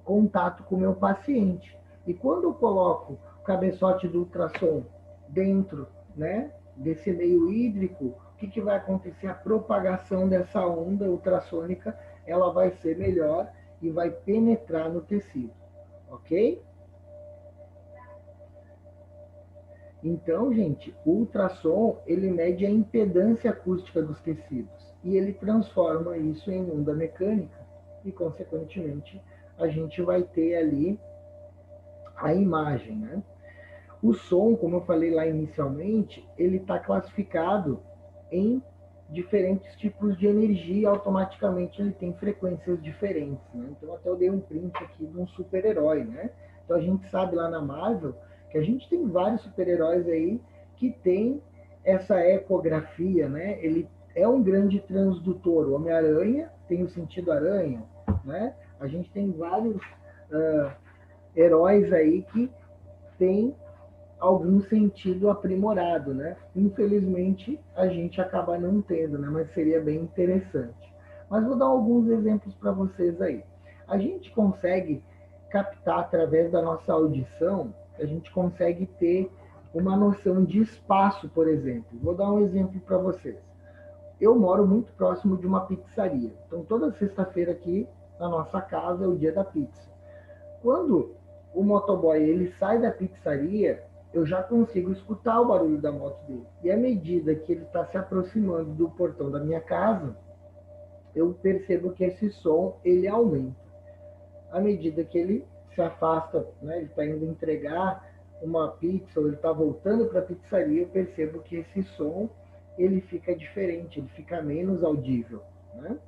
contato com o meu paciente. E quando eu coloco o cabeçote do ultrassom dentro, né, desse meio hídrico, o que vai acontecer? A propagação dessa onda ultrassônica, ela vai ser melhor e vai penetrar no tecido, ok? Então, gente, o ultrassom, ele mede a impedância acústica dos tecidos e ele transforma isso em onda mecânica e, consequentemente, a gente vai ter ali a imagem, né? O som, como eu falei lá inicialmente, ele está classificado em diferentes tipos de energia, automaticamente ele tem frequências diferentes, né? Então, até eu dei um print aqui de um super-herói, né? Então, a gente sabe lá na Marvel que a gente tem vários super-heróis aí que tem essa ecografia, né? Ele é um grande transdutor. O Homem-Aranha tem o sentido aranha, né? A gente tem vários heróis aí que têm algum sentido aprimorado, né? Infelizmente, a gente acaba não tendo, né? Mas seria bem interessante. Mas vou dar alguns exemplos para vocês aí. A gente consegue captar através da nossa audição, a gente consegue ter uma noção de espaço, por exemplo. Vou dar um exemplo para vocês. Eu moro muito próximo de uma pizzaria. Então, toda sexta-feira aqui na nossa casa é o dia da pizza. Quando o motoboy ele sai da pizzaria, eu já consigo escutar o barulho da moto dele. E à medida que ele está se aproximando do portão da minha casa, eu percebo que esse som ele aumenta. À medida que ele se afasta, né, ele está indo entregar uma pizza ou ele está voltando para a pizzaria, eu percebo que esse som ele fica diferente, ele fica menos audível, né?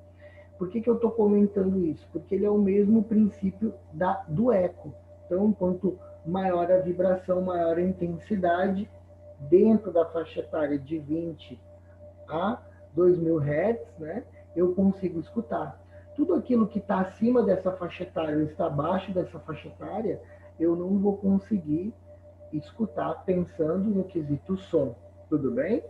Por que eu estou comentando isso? Porque ele é o mesmo princípio do eco. Então, quanto maior a vibração, maior a intensidade, dentro da faixa etária de 20 a 2.000 Hz, né, eu consigo escutar. Tudo aquilo que está acima dessa faixa etária ou está abaixo dessa faixa etária, eu não vou conseguir escutar pensando no quesito som. Tudo bem?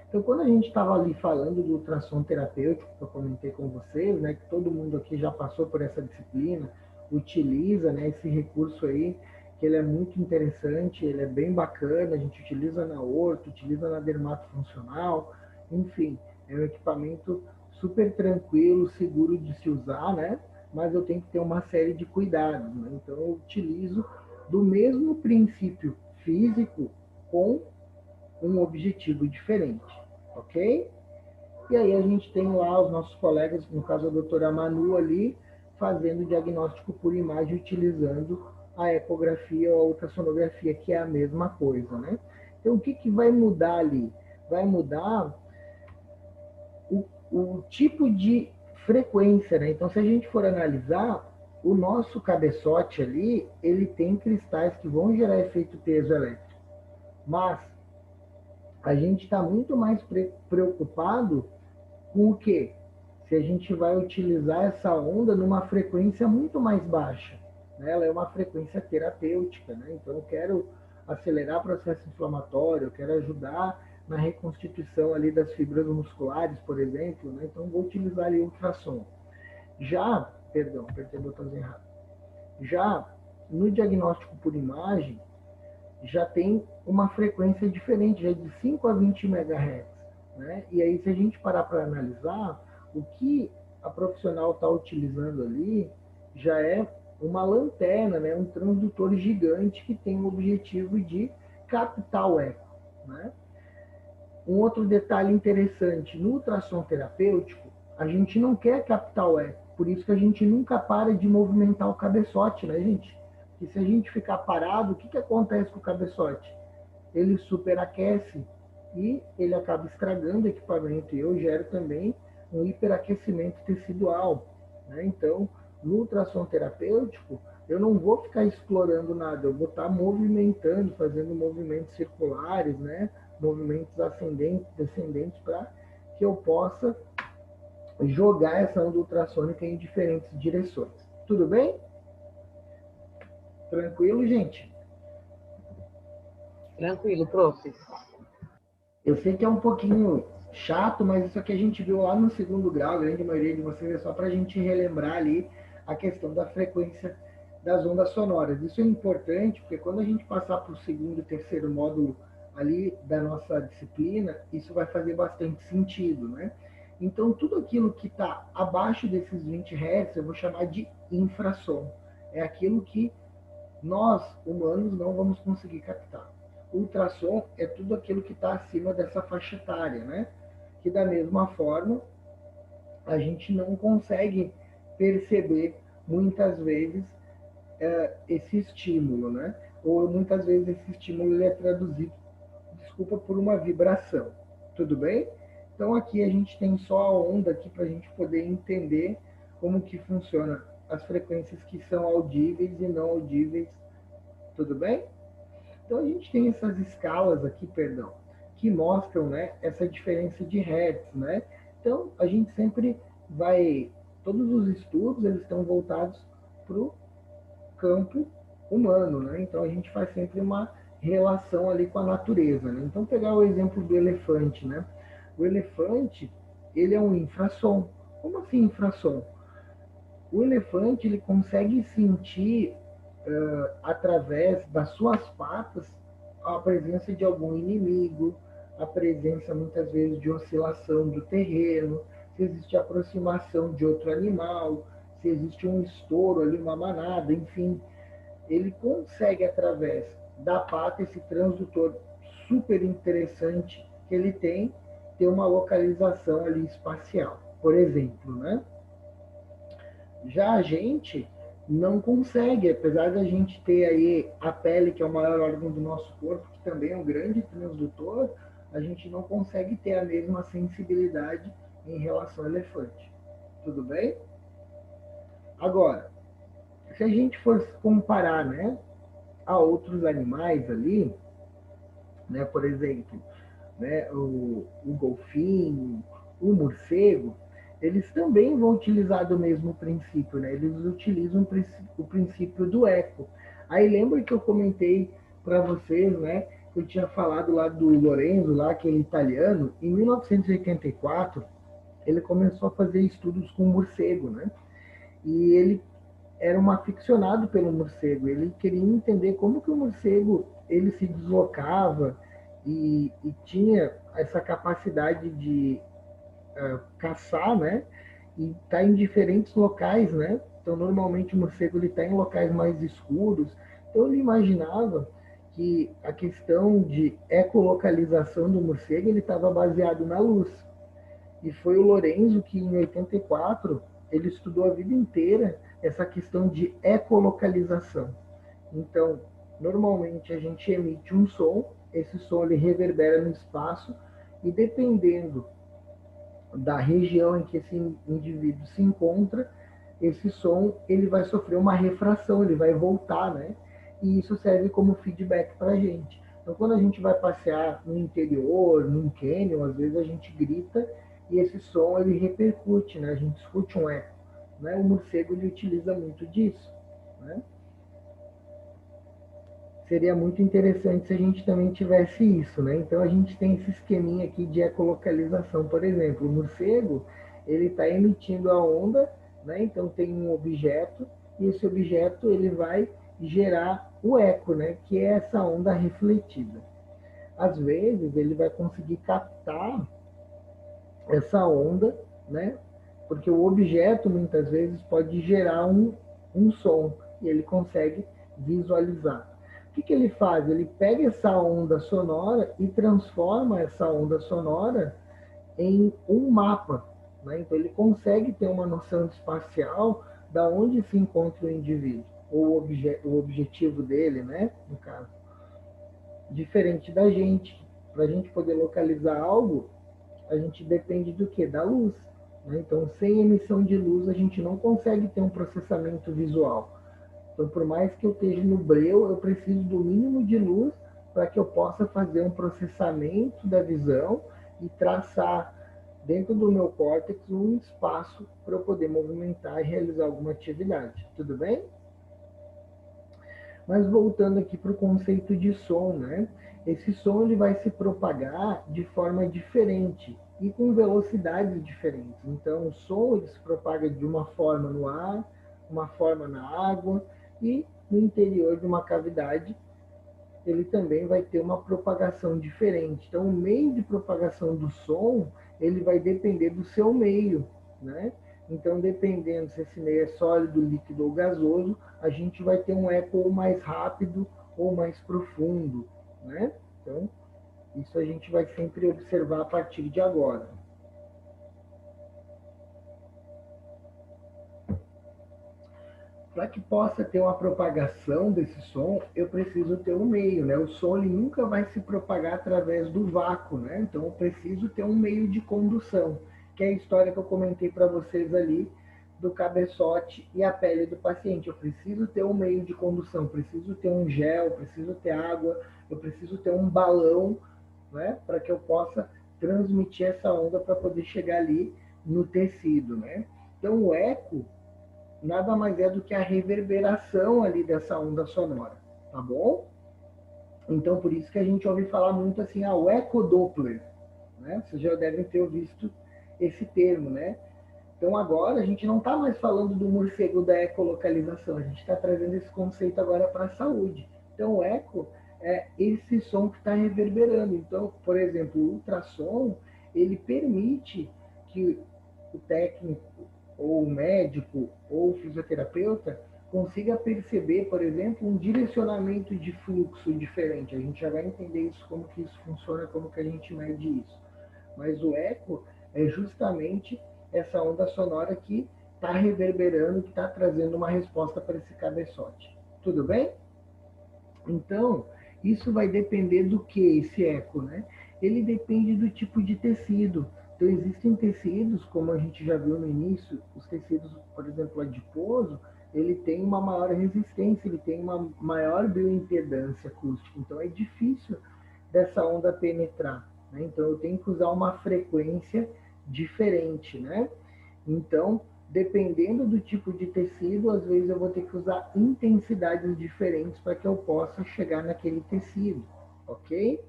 Então, quando a gente estava ali falando do ultrassom terapêutico, que eu comentei com vocês, né, que todo mundo aqui já passou por essa disciplina, utiliza, né, esse recurso aí, que ele é muito interessante, ele é bem bacana, a gente utiliza na orto, utiliza na dermatofuncional, enfim, é um equipamento super tranquilo, seguro de se usar, né, mas eu tenho que ter uma série de cuidados, né, então eu utilizo do mesmo princípio físico com um objetivo diferente, ok? E aí a gente tem lá os nossos colegas, no caso a doutora Manu ali, fazendo diagnóstico por imagem utilizando a ecografia ou a ultrassonografia, que é a mesma coisa, né? Então o que vai mudar ali? vai mudar o tipo de frequência, né? Então, se a gente for analisar, o nosso cabeçote ali, ele tem cristais que vão gerar efeito piezoelétrico. Mas a gente está muito mais preocupado com o quê? Se a gente vai utilizar essa onda numa frequência muito mais baixa, né? Ela é uma frequência terapêutica, né? Então eu quero acelerar o processo inflamatório, eu quero ajudar na reconstituição ali das fibras musculares, por exemplo, né? Então vou utilizar ali ultrassom. Já, perdão, apertei o botãozinho errado. Já no diagnóstico por imagem, já tem uma frequência diferente, já é de 5 a 20 MHz. Né? E aí, se a gente parar para analisar, o que a profissional está utilizando ali já é uma lanterna, né? Um transdutor gigante que tem o objetivo de captar o eco. Né? Um outro detalhe interessante, no ultrassom terapêutico, a gente não quer captar o eco, por isso que a gente nunca para de movimentar o cabeçote, né, gente? E se a gente ficar parado, o que acontece com o cabeçote? Ele superaquece e ele acaba estragando o equipamento. E eu gero também um hiperaquecimento tecidual. Né? Então, no ultrassom terapêutico, eu não vou ficar explorando nada, eu vou estar movimentando, fazendo movimentos circulares, né? Movimentos ascendentes, descendentes, para que eu possa jogar essa onda ultrassônica em diferentes direções. Tudo bem? Tranquilo, gente? Tranquilo, prof. Eu sei que é um pouquinho chato, mas isso aqui a gente viu lá no segundo grau, a grande maioria de vocês, é só para a gente relembrar ali a questão da frequência das ondas sonoras. Isso é importante, porque quando a gente passar para o segundo e terceiro módulo ali da nossa disciplina, isso vai fazer bastante sentido, né? Então, tudo aquilo que está abaixo desses 20 Hz, eu vou chamar de infrassom. É aquilo que nós, humanos, não vamos conseguir captar. Ultrassom é tudo aquilo que está acima dessa faixa etária, né? Que da mesma forma a gente não consegue perceber muitas vezes esse estímulo, né? Ou muitas vezes esse estímulo ele é traduzido, desculpa, por uma vibração. Tudo bem? Então aqui a gente tem só a onda aqui para a gente poder entender como que funciona as frequências que são audíveis e não audíveis. Tudo bem? Então a gente tem essas escalas aqui, perdão, que mostram, né, essa diferença de hertz, né? Então a gente sempre vai, todos os estudos eles estão voltados para o campo humano, né? Então a gente faz sempre uma relação ali com a natureza, né? Então pegar o exemplo do elefante, né? O elefante, ele é um infrassom. Como assim infrassom? O elefante ele consegue sentir através das suas patas a presença de algum inimigo, a presença muitas vezes de oscilação do terreno, se existe aproximação de outro animal, se existe um estouro ali, uma manada, enfim, ele consegue através da pata, esse transdutor super interessante que ele tem, ter uma localização ali espacial, por exemplo, né? Já a gente não consegue, apesar da gente ter aí a pele, que é o maior órgão do nosso corpo, que também é um grande transdutor, a gente não consegue ter a mesma sensibilidade em relação ao elefante. Tudo bem? Agora, se a gente for comparar, né, a outros animais ali, né, por exemplo, né, o golfinho, o morcego, eles também vão utilizar do mesmo princípio, né? Eles utilizam o princípio do eco. Aí lembra que eu comentei para vocês, né? Que eu tinha falado lá do Lorenzo, lá, aquele italiano, em 1984, ele começou a fazer estudos com morcego, né? E ele era um aficionado pelo morcego. Ele queria entender como que o morcego ele se deslocava e tinha essa capacidade de caçar, né? E tá em diferentes locais, né? Então, normalmente o morcego ele está em locais mais escuros. Então, ele imaginava que a questão de ecolocalização do morcego ele estava baseado na luz. E foi o Lorenzo que, em 84, ele estudou a vida inteira essa questão de ecolocalização. Então, normalmente a gente emite um som, esse som ele reverbera no espaço E dependendo da região em que esse indivíduo se encontra, esse som ele vai sofrer uma refração, ele vai voltar, né? E isso serve como feedback para a gente. Então, quando a gente vai passear no interior, num cânion, às vezes a gente grita e esse som ele repercute, né? A gente escuta um eco, né? O morcego ele utiliza muito disso, né? Seria muito interessante se a gente também tivesse isso, né? Então a gente tem esse esqueminha aqui de ecolocalização, por exemplo, o morcego ele está emitindo a onda, né? Então tem um objeto e esse objeto ele vai gerar o eco, né? Que é essa onda refletida. Às vezes ele vai conseguir captar essa onda, né? Porque o objeto muitas vezes pode gerar um som e ele consegue visualizar. O que ele faz? Ele pega essa onda sonora e transforma essa onda sonora em um mapa, né? Então ele consegue ter uma noção espacial da onde se encontra o indivíduo, ou o objetivo dele, né? No caso. Diferente da gente, para a gente poder localizar algo, a gente depende do quê? Da luz, né? Então, sem emissão de luz, a gente não consegue ter um processamento visual. Então, por mais que eu esteja no breu, eu preciso do mínimo de luz para que eu possa fazer um processamento da visão e traçar dentro do meu córtex um espaço para eu poder movimentar e realizar alguma atividade. Tudo bem? Mas voltando aqui para o conceito de som, né? Esse som ele vai se propagar de forma diferente e com velocidades diferentes. Então, o som ele se propaga de uma forma no ar, uma forma na água e no interior de uma cavidade ele também vai ter uma propagação diferente. Então, o meio de propagação do som ele vai depender do seu meio, né? Então, dependendo se esse meio é sólido, líquido ou gasoso, a gente vai ter um eco ou mais rápido ou mais profundo, né? Então, isso a gente vai sempre observar a partir de agora. Para que possa ter uma propagação desse som, eu preciso ter um meio, né? O som ele nunca vai se propagar através do vácuo, né? Então, eu preciso ter um meio de condução, que é a história que eu comentei para vocês ali do cabeçote e a pele do paciente. Eu preciso ter um meio de condução, preciso ter um gel, preciso ter água, eu preciso ter um balão, né? Para que eu possa transmitir essa onda para poder chegar ali no tecido, né? Então, o eco nada mais é do que a reverberação ali dessa onda sonora, tá bom? Então, por isso que a gente ouve falar muito assim, o ecodoppler, né? Vocês já devem ter visto esse termo, né? Então, agora a gente não está mais falando do morcego da ecolocalização, a gente está trazendo esse conceito agora para a saúde. Então, o eco é esse som que está reverberando. Então, por exemplo, o ultrassom, ele permite que o técnico ou o médico ou o fisioterapeuta consiga perceber, por exemplo, um direcionamento de fluxo diferente. A gente já vai entender isso, como que isso funciona, como que a gente mede isso. Mas o eco é justamente essa onda sonora que está reverberando, que está trazendo uma resposta para esse cabeçote. Tudo bem? Então, isso vai depender do que esse eco, né? Ele depende do tipo de tecido. Então, existem tecidos, como a gente já viu no início, os tecidos, por exemplo, adiposo, ele tem uma maior resistência, ele tem uma maior bioimpedância acústica. Então, é difícil dessa onda penetrar, né? Então, eu tenho que usar uma frequência diferente, né? Então, dependendo do tipo de tecido, às vezes eu vou ter que usar intensidades diferentes para que eu possa chegar naquele tecido, ok?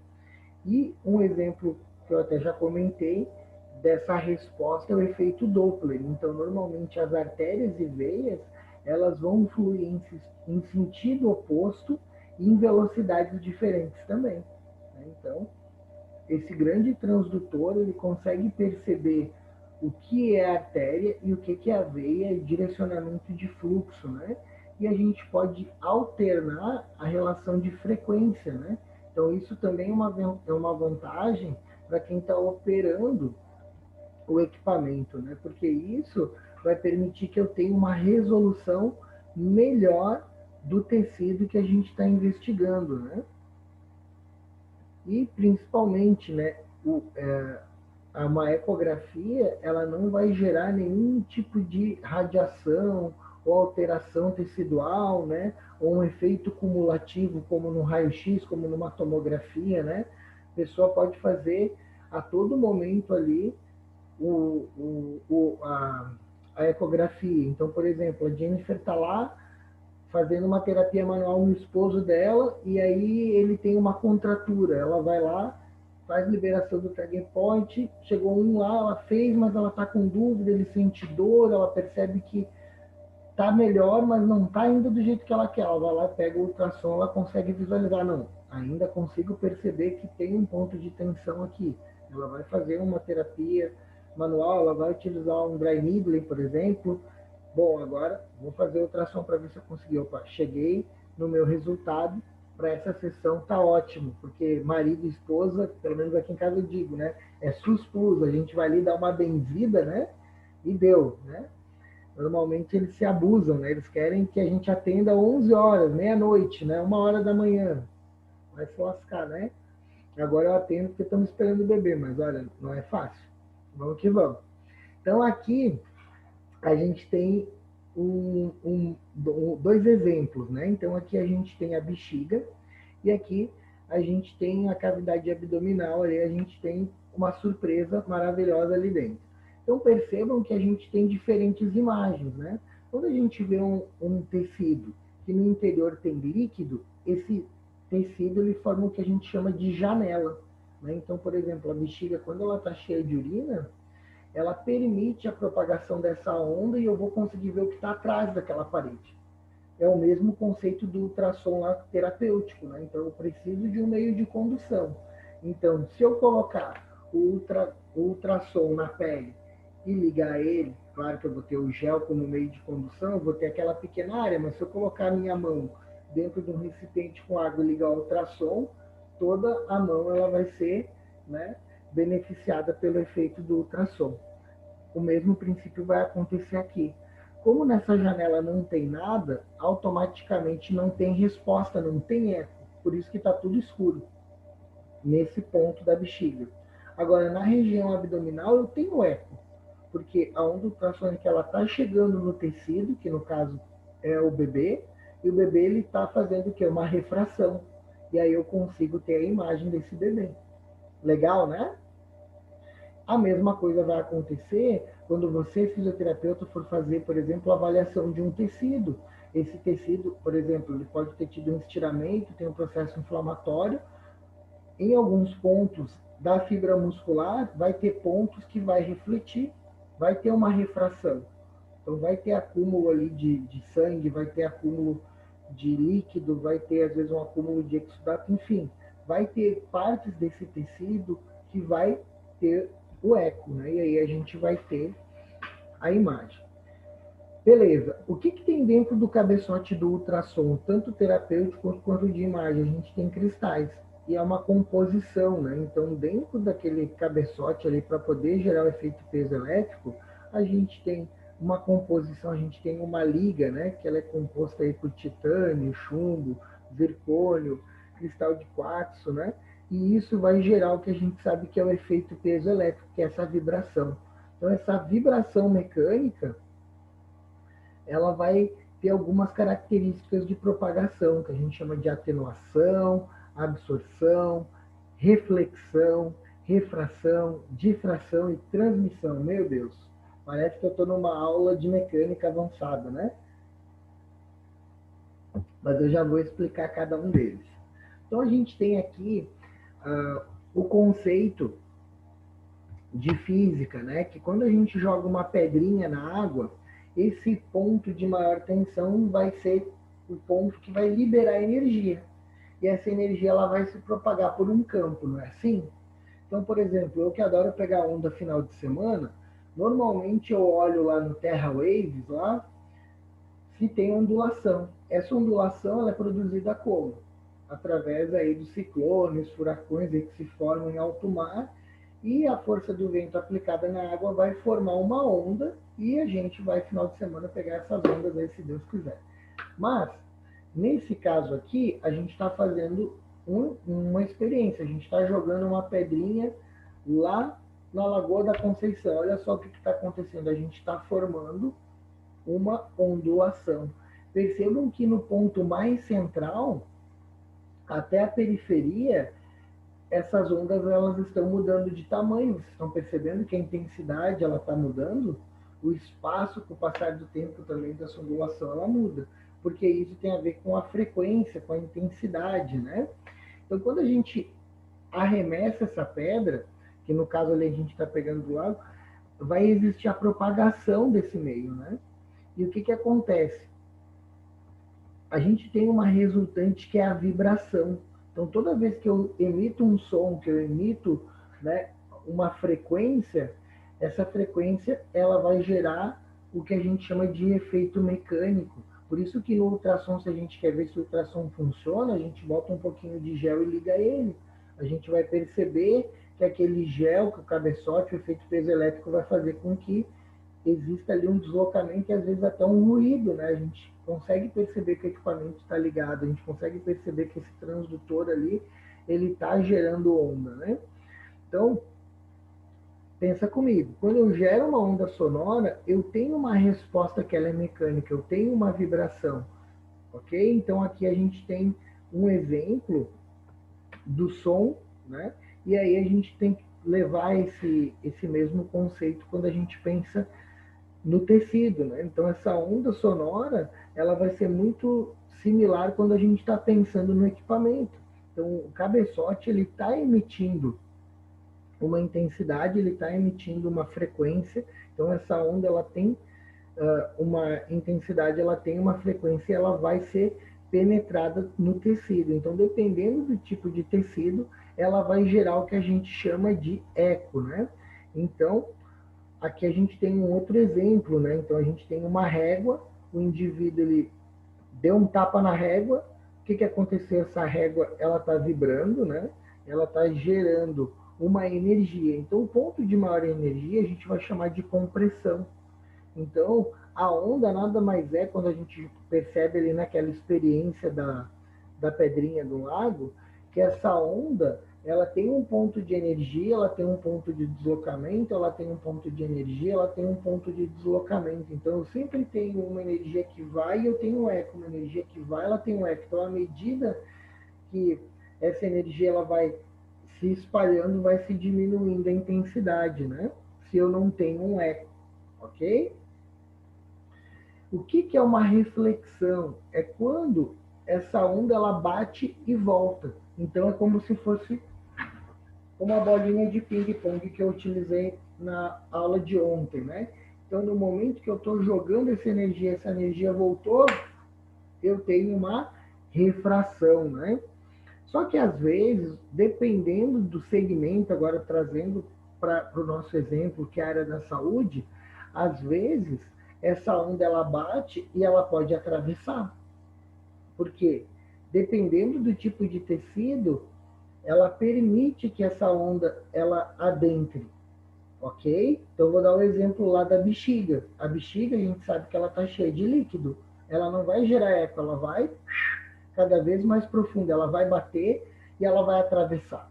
E um exemplo que eu até já comentei dessa resposta é o efeito Doppler. Então, normalmente as artérias e veias, elas vão fluir em sentido oposto e em velocidades diferentes também, né? Então, esse grande transdutor, ele consegue perceber o que é a artéria e o que é a veia, e direcionamento de fluxo, né? E a gente pode alternar a relação de frequência, né? Então, isso também é uma vantagem para quem está operando o equipamento, né? Porque isso vai permitir que eu tenha uma resolução melhor do tecido que a gente está investigando, né? E principalmente, né, uma ecografia, ela não vai gerar nenhum tipo de radiação ou alteração tecidual, né? Ou um efeito cumulativo, como no raio-x, como numa tomografia, né? A pessoa pode fazer a todo momento ali a ecografia. Então, por exemplo, a Jennifer está lá fazendo uma terapia manual no esposo dela e aí ele tem uma contratura. Ela vai lá, faz liberação do trigger point, chegou um lá, ela fez, mas ela está com dúvida, ele sente dor, ela percebe que está melhor, mas não está indo do jeito que ela quer. Ela vai lá, pega o ultrassom, ela consegue visualizar, não, ainda consigo perceber que tem um ponto de tensão aqui. Ela vai fazer uma terapia manual, ela vai utilizar um dry needling, por exemplo. Bom, agora vou fazer o ultrassom para ver se eu consegui. Opa, cheguei no meu resultado para essa sessão, tá ótimo, porque marido e esposa, pelo menos aqui em casa eu digo, né? É sus-plus, a gente vai ali dar uma benzida, né? E deu, né? Normalmente eles se abusam, né? Eles querem que a gente atenda 11 horas, meia-noite, né? 1 hora da manhã. Vai se lascar, né? Agora eu atendo porque estamos esperando o bebê, mas olha, não é fácil. Vamos que vamos. Então aqui a gente tem dois exemplos, né? Então aqui a gente tem a bexiga e aqui a gente tem a cavidade abdominal, ali a gente tem uma surpresa maravilhosa ali dentro. Então percebam que a gente tem diferentes imagens, né? Quando a gente vê um tecido que no interior tem líquido, esse tecido ele forma o que a gente chama de janela, né? Então, por exemplo, a bexiga, quando ela está cheia de urina, ela permite a propagação dessa onda e eu vou conseguir ver o que está atrás daquela parede. É o mesmo conceito do ultrassom lá terapêutico, né? Então eu preciso de um meio de condução. Então, se eu colocar o ultrassom na pele e ligar ele, claro que eu vou ter o gel como meio de condução, eu vou ter aquela pequena área, mas se eu colocar a minha mão dentro de um recipiente com água e ligar o ultrassom, toda a mão ela vai ser, né, beneficiada pelo efeito do ultrassom. O mesmo princípio vai acontecer aqui. Como nessa janela não tem nada, automaticamente não tem resposta, não tem eco. Por isso que está tudo escuro, nesse ponto da bexiga. Agora, na região abdominal, eu tenho eco, porque a onda ultrassônica está chegando no tecido, que no caso é o bebê, e o bebê está fazendo o quê? Uma refração. E aí eu consigo ter a imagem desse bebê. Legal, né? A mesma coisa vai acontecer quando você, fisioterapeuta, for fazer, por exemplo, a avaliação de um tecido. Esse tecido, por exemplo, ele pode ter tido um estiramento, tem um processo inflamatório. Em alguns pontos da fibra muscular, vai ter pontos que vai refletir, vai ter uma refração. Então, vai ter acúmulo ali de sangue, vai ter acúmulo de líquido, vai ter, às vezes, um acúmulo de exudato, enfim. Vai ter partes desse tecido que vai ter o eco, né? E aí a gente vai ter a imagem. Beleza. O que tem dentro do cabeçote do ultrassom, tanto terapêutico quanto de imagem? A gente tem cristais. E é uma composição, né? Então, dentro daquele cabeçote ali, para poder gerar o efeito peso elétrico, a gente tem uma composição, a gente tem uma liga, né? Que ela é composta aí por titânio, chumbo, zircônio, cristal de quartzo, né? E isso vai gerar o que a gente sabe que é o efeito peso elétrico, que é essa vibração. Então, essa vibração mecânica, ela vai ter algumas características de propagação, que a gente chama de atenuação, absorção, reflexão, refração, difração e transmissão. Meu Deus, parece que eu estou numa aula de mecânica avançada, né? Mas eu já vou explicar cada um deles. Então, a gente tem aqui o conceito de física, né? Que quando a gente joga uma pedrinha na água, esse ponto de maior tensão vai ser o ponto que vai liberar energia. E essa energia ela vai se propagar por um campo, não é assim? Então, por exemplo, eu que adoro pegar onda final de semana, normalmente eu olho lá no Terra Waves, lá, se tem ondulação. Essa ondulação ela é produzida como? Através aí dos ciclones, furacões aí que se formam em alto mar, e a força do vento aplicada na água vai formar uma onda e a gente vai, final de semana, pegar essas ondas aí, se Deus quiser. Mas, nesse caso aqui, a gente está fazendo uma experiência. A gente está jogando uma pedrinha lá na Lagoa da Conceição. Olha só o que está acontecendo. A gente está formando uma ondulação. Percebam que no ponto mais central, até a periferia, essas ondas elas estão mudando de tamanho. Vocês estão percebendo que a intensidade ela está mudando? O espaço, com o passar do tempo também dessa ondulação, ela muda. Porque isso tem a ver com a frequência, com a intensidade, né? Então, quando a gente arremessa essa pedra, que no caso ali a gente está pegando do lago, vai existir a propagação desse meio, né? E o que que acontece? A gente tem uma resultante que é a vibração. Então, toda vez que eu emito um som, que eu emito, né, uma frequência, essa frequência ela vai gerar o que a gente chama de efeito mecânico. Por isso que no ultrassom, se a gente quer ver se o ultrassom funciona, a gente bota um pouquinho de gel e liga ele. A gente vai perceber que aquele gel, que o cabeçote, o efeito peso elétrico vai fazer com que exista ali um deslocamento e às vezes até um ruído, né? A gente consegue perceber que o equipamento está ligado, a gente consegue perceber que esse transdutor ali, ele está gerando onda, né? Então, pensa comigo, quando eu gero uma onda sonora, eu tenho uma resposta que ela é mecânica, eu tenho uma vibração, ok? Então aqui a gente tem um exemplo do som, né? E aí a gente tem que levar esse mesmo conceito quando a gente pensa no tecido, né? Então essa onda sonora, ela vai ser muito similar quando a gente está pensando no equipamento. Então o cabeçote ele está emitindo uma intensidade, ele está emitindo uma frequência. Então essa onda ela tem uma intensidade, ela tem uma frequência, ela vai ser penetrada no tecido. Então dependendo do tipo de tecido, ela vai gerar o que a gente chama de eco, né? Então aqui a gente tem um outro exemplo, né? Então a gente tem uma régua, o indivíduo ele deu um tapa na régua, o que que aconteceu? Essa régua ela está vibrando, né? Ela está gerando uma energia. Então o ponto de maior energia a gente vai chamar de compressão. Então a onda nada mais é quando a gente percebe ali naquela experiência da pedrinha do lago, que essa onda ela tem um ponto de energia, ela tem um ponto de deslocamento, ela tem um ponto de energia, ela tem um ponto de deslocamento. Então, eu sempre tenho uma energia que vai e eu tenho um eco. Uma energia que vai, ela tem um eco. Então, à medida que essa energia ela vai se espalhando, vai se diminuindo a intensidade, né? Se eu não tenho um eco, ok? O que que é uma reflexão? É quando essa onda ela bate e volta. Então, é como se fosse uma bolinha de ping-pong que eu utilizei na aula de ontem, né? Então, no momento que eu estou jogando essa energia voltou, eu tenho uma refração, né? Só que, às vezes, dependendo do segmento, agora trazendo para o nosso exemplo, que é a área da saúde, às vezes, essa onda ela bate e ela pode atravessar. Por quê? Dependendo do tipo de tecido, ela permite que essa onda ela adentre, ok? Então vou dar um exemplo lá da bexiga. A bexiga a gente sabe que ela está cheia de líquido. Ela não vai gerar eco, ela vai cada vez mais profunda, ela vai bater e ela vai atravessar.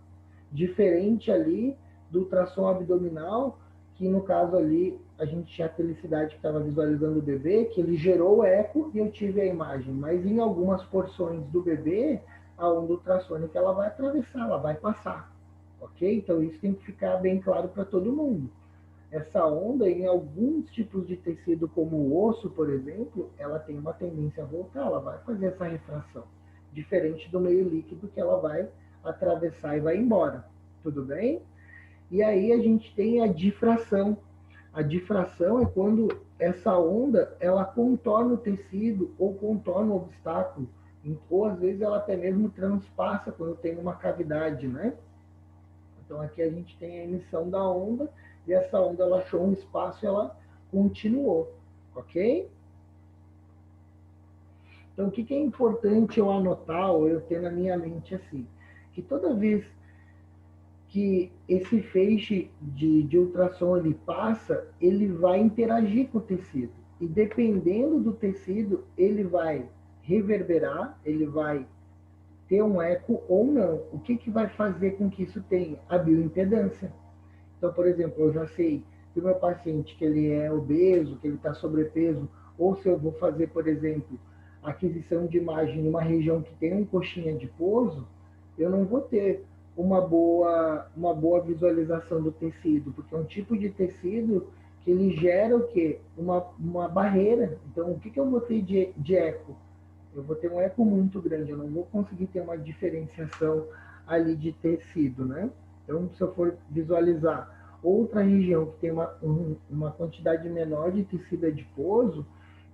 Diferente ali do ultrassom abdominal, que no caso ali a gente tinha a felicidade que estava visualizando o bebê, que ele gerou eco e eu tive a imagem. Mas em algumas porções do bebê, a onda ultrassônica ela vai atravessar, ela vai passar, ok? Então isso tem que ficar bem claro para todo mundo. Essa onda, em alguns tipos de tecido, como o osso, por exemplo, ela tem uma tendência a voltar, ela vai fazer essa refração. Diferente do meio líquido, que ela vai atravessar e vai embora. Tudo bem? E aí a gente tem a difração. A difração é quando essa onda, ela contorna o tecido ou contorna o obstáculo. Ou às vezes ela até mesmo transpassa quando tem uma cavidade, né? Então aqui a gente tem a emissão da onda e essa onda ela achou um espaço e ela continuou, ok? Então o que que é importante eu anotar ou eu ter na minha mente assim? Que toda vez que esse feixe de ultrassom ele passa, ele vai interagir com o tecido. E dependendo do tecido, ele vai reverberar, ele vai ter um eco ou não. O que que vai fazer com que isso tenha? A bioimpedância. Então, por exemplo, eu já sei se o meu paciente que ele é obeso, que ele está sobrepeso, ou se eu vou fazer, por exemplo, aquisição de imagem numa região que tem um coxinha adiposo, eu não vou ter uma boa visualização do tecido, porque é um tipo de tecido que ele gera o quê? Uma barreira. Então, o que eu vou ter de eco? Eu vou ter um eco muito grande, eu não vou conseguir ter uma diferenciação ali de tecido, né? Então, se eu for visualizar outra região que tem uma quantidade menor de tecido adiposo,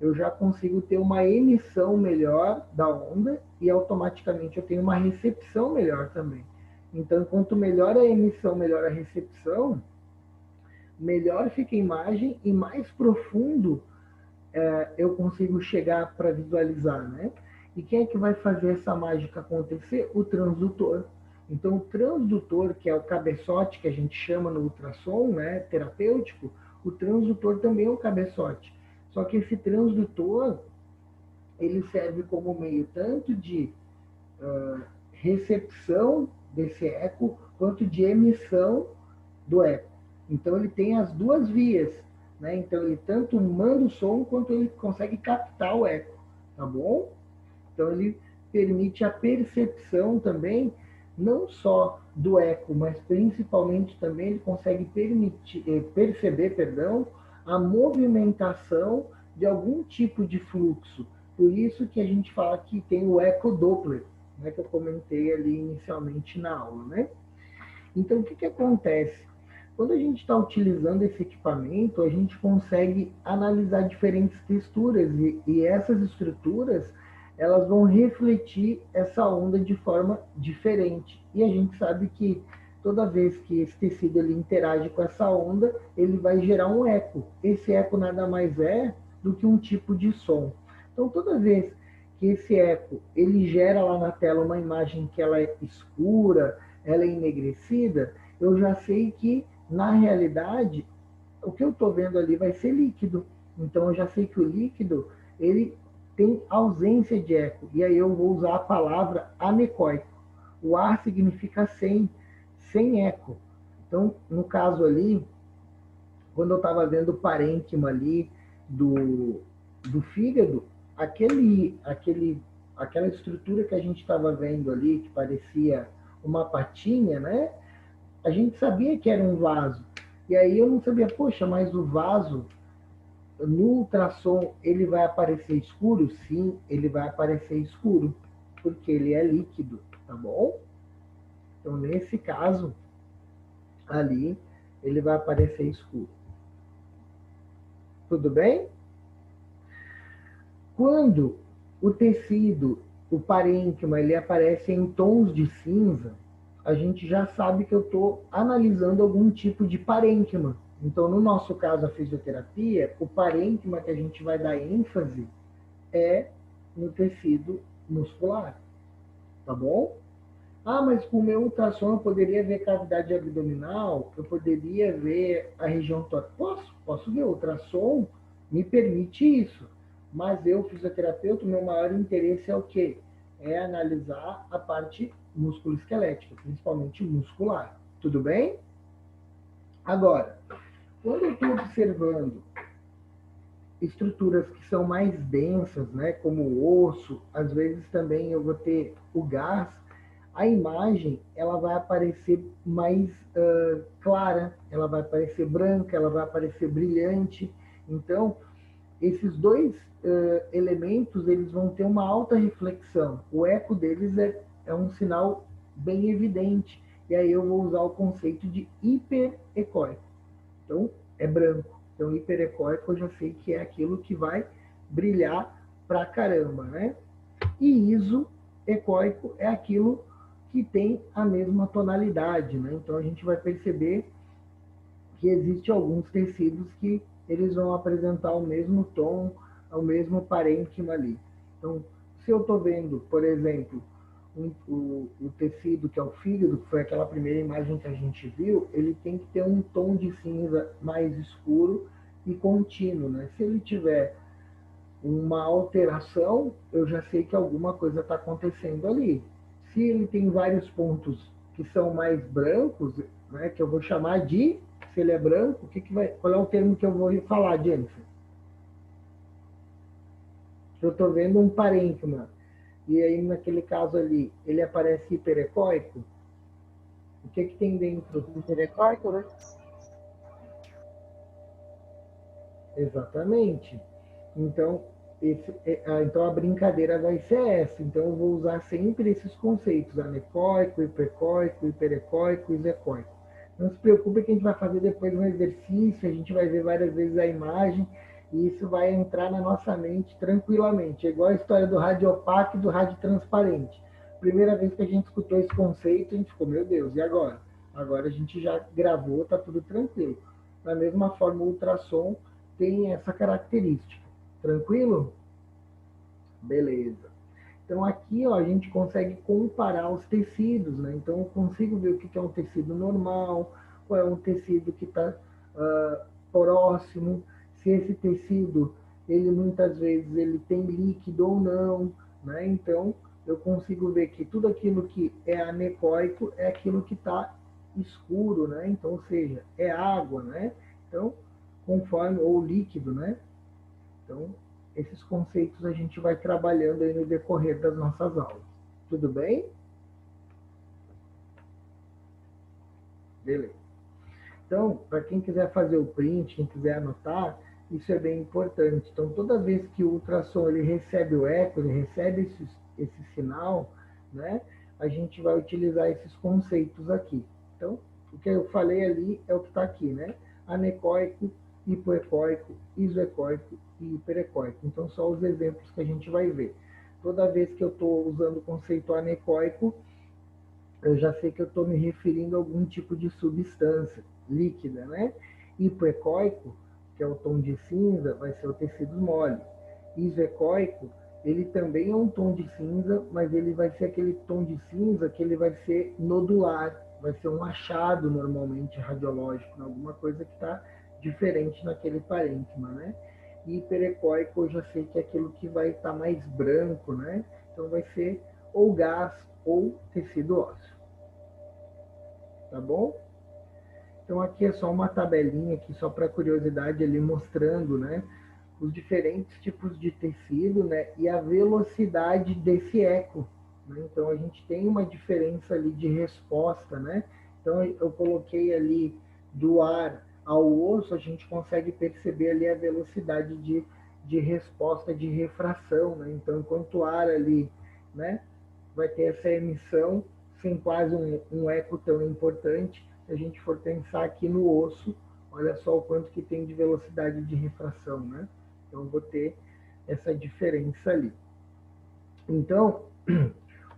eu já consigo ter uma emissão melhor da onda e automaticamente eu tenho uma recepção melhor também. Então, quanto melhor a emissão, melhor a recepção, melhor fica a imagem e mais profundo eu consigo chegar para visualizar, né? E quem é que vai fazer essa mágica acontecer? O transdutor. Então, o transdutor, que é o cabeçote que a gente chama no ultrassom, né, terapêutico, o transdutor também é um cabeçote. Só que esse transdutor, ele serve como meio tanto de recepção desse eco, quanto de emissão do eco. Então, ele tem as duas vias, né? Então, ele tanto manda o som, quanto ele consegue captar o eco, tá bom? Então, ele permite a percepção também, não só do eco, mas principalmente também ele consegue perceber, a movimentação de algum tipo de fluxo. Por isso que a gente fala que tem o ecodoppler, né, que eu comentei ali inicialmente na aula, né? Então, o que acontece? Quando a gente está utilizando esse equipamento, a gente consegue analisar diferentes texturas e essas estruturas elas vão refletir essa onda de forma diferente. E a gente sabe que toda vez que esse tecido ele interage com essa onda, ele vai gerar um eco. Esse eco nada mais é do que um tipo de som. Então, toda vez que esse eco ele gera lá na tela uma imagem que ela é escura, ela é enegrecida, eu já sei que, na realidade, o que eu estou vendo ali vai ser líquido. Então, eu já sei que o líquido, ele tem ausência de eco. E aí eu vou usar a palavra anecóico. O A significa sem eco. Então, no caso ali, quando eu estava vendo o parênquima ali do fígado, aquela estrutura que a gente estava vendo ali, que parecia uma patinha, né? A gente sabia que era um vaso. E aí eu não sabia, poxa, mas o vaso, no ultrassom, ele vai aparecer escuro? Sim, ele vai aparecer escuro, porque ele é líquido, tá bom? Então, nesse caso, ali, ele vai aparecer escuro. Tudo bem? Quando o tecido, o parênquima, ele aparece em tons de cinza, a gente já sabe que eu estou analisando algum tipo de parênquima. Então, no nosso caso, a fisioterapia, o parênquima que a gente vai dar ênfase é no tecido muscular, tá bom? Ah, mas com o meu ultrassom eu poderia ver cavidade abdominal, eu poderia ver a região torácica. Posso ver. O ultrassom me permite isso. Mas eu, fisioterapeuta, o meu maior interesse é o quê? É analisar a parte musculoesquelética, principalmente muscular. Tudo bem? Agora, quando eu estou observando estruturas que são mais densas, né, como o osso, às vezes também eu vou ter o gás, a imagem ela vai aparecer mais clara, ela vai aparecer branca, ela vai aparecer brilhante. Então, esses dois elementos eles vão ter uma alta reflexão. O eco deles é um sinal bem evidente. E aí eu vou usar o conceito de hiperecóico. Então, é branco. Então, hiperecóico eu já sei que é aquilo que vai brilhar pra caramba, né? E isoecóico é aquilo que tem a mesma tonalidade, né? Então, a gente vai perceber que existem alguns tecidos que eles vão apresentar o mesmo tom, o mesmo parênquima ali. Então, se eu estou vendo, por exemplo, o tecido que é o fígado, que foi aquela primeira imagem que a gente viu, ele tem que ter um tom de cinza mais escuro e contínuo, né? Se ele tiver uma alteração, eu já sei que alguma coisa está acontecendo ali. Se ele tem vários pontos que são mais brancos, né, que eu vou chamar de se ele é branco, qual é o termo que eu vou falar, Jennifer? Eu estou vendo um parênquima, e aí naquele caso ali, ele aparece hiperecóico, o que tem dentro? Hiperecóico, né? Exatamente. Então, então a brincadeira vai ser essa. Então eu vou usar sempre esses conceitos: anecóico, hipercóico, hiperecóico, isecóico. Não se preocupe que a gente vai fazer depois um exercício, a gente vai ver várias vezes a imagem e isso vai entrar na nossa mente tranquilamente. É igual a história do rádio opaco e do rádio transparente. Primeira vez que a gente escutou esse conceito, a gente ficou, meu Deus, e agora? Agora a gente já gravou, tá tudo tranquilo. Da mesma forma, o ultrassom tem essa característica. Tranquilo? Beleza. Então aqui ó, a gente consegue comparar os tecidos, né? Então eu consigo ver o que é um tecido normal, qual é um tecido que está próximo, se esse tecido, ele muitas vezes ele tem líquido ou não, né? Então eu consigo ver que tudo aquilo que é anecoico é aquilo que está escuro, né? Então, ou seja, é água, né? Então, conforme, ou líquido, né? Então, esses conceitos a gente vai trabalhando aí no decorrer das nossas aulas. Tudo bem? Beleza. Então, para quem quiser fazer o print, quem quiser anotar, isso é bem importante. Então, toda vez que o ultrassom ele recebe o eco, ele recebe esse sinal, né? A gente vai utilizar esses conceitos aqui. Então, o que eu falei ali é o que está aqui, né? Anecoico, hipoecóico, isoecóico e hiperecóico. Então, só os exemplos que a gente vai ver. Toda vez que eu estou usando o conceito anecoico, eu já sei que eu estou me referindo a algum tipo de substância líquida, né? Hipoecóico, que é o tom de cinza, vai ser o tecido mole. Isoecóico, ele também é um tom de cinza, mas ele vai ser aquele tom de cinza que ele vai ser nodular, vai ser um achado normalmente radiológico, alguma coisa que está diferente naquele parênquima, né? E hiperecóico eu já sei que é aquilo que vai estar mais branco, né? Então vai ser ou gás ou tecido ósseo. Tá bom? Então aqui é só uma tabelinha aqui só para curiosidade ali mostrando, né, os diferentes tipos de tecido, né, e a velocidade desse eco, né? Então a gente tem uma diferença ali de resposta, né? Então eu coloquei ali do ar ao osso, a gente consegue perceber ali a velocidade de resposta de refração, né? Então enquanto o ar ali, né, vai ter essa emissão sem quase um eco tão importante. Se a gente for pensar aqui no osso, olha só o quanto que tem de velocidade de refração, né? Então, vou ter essa diferença ali. Então,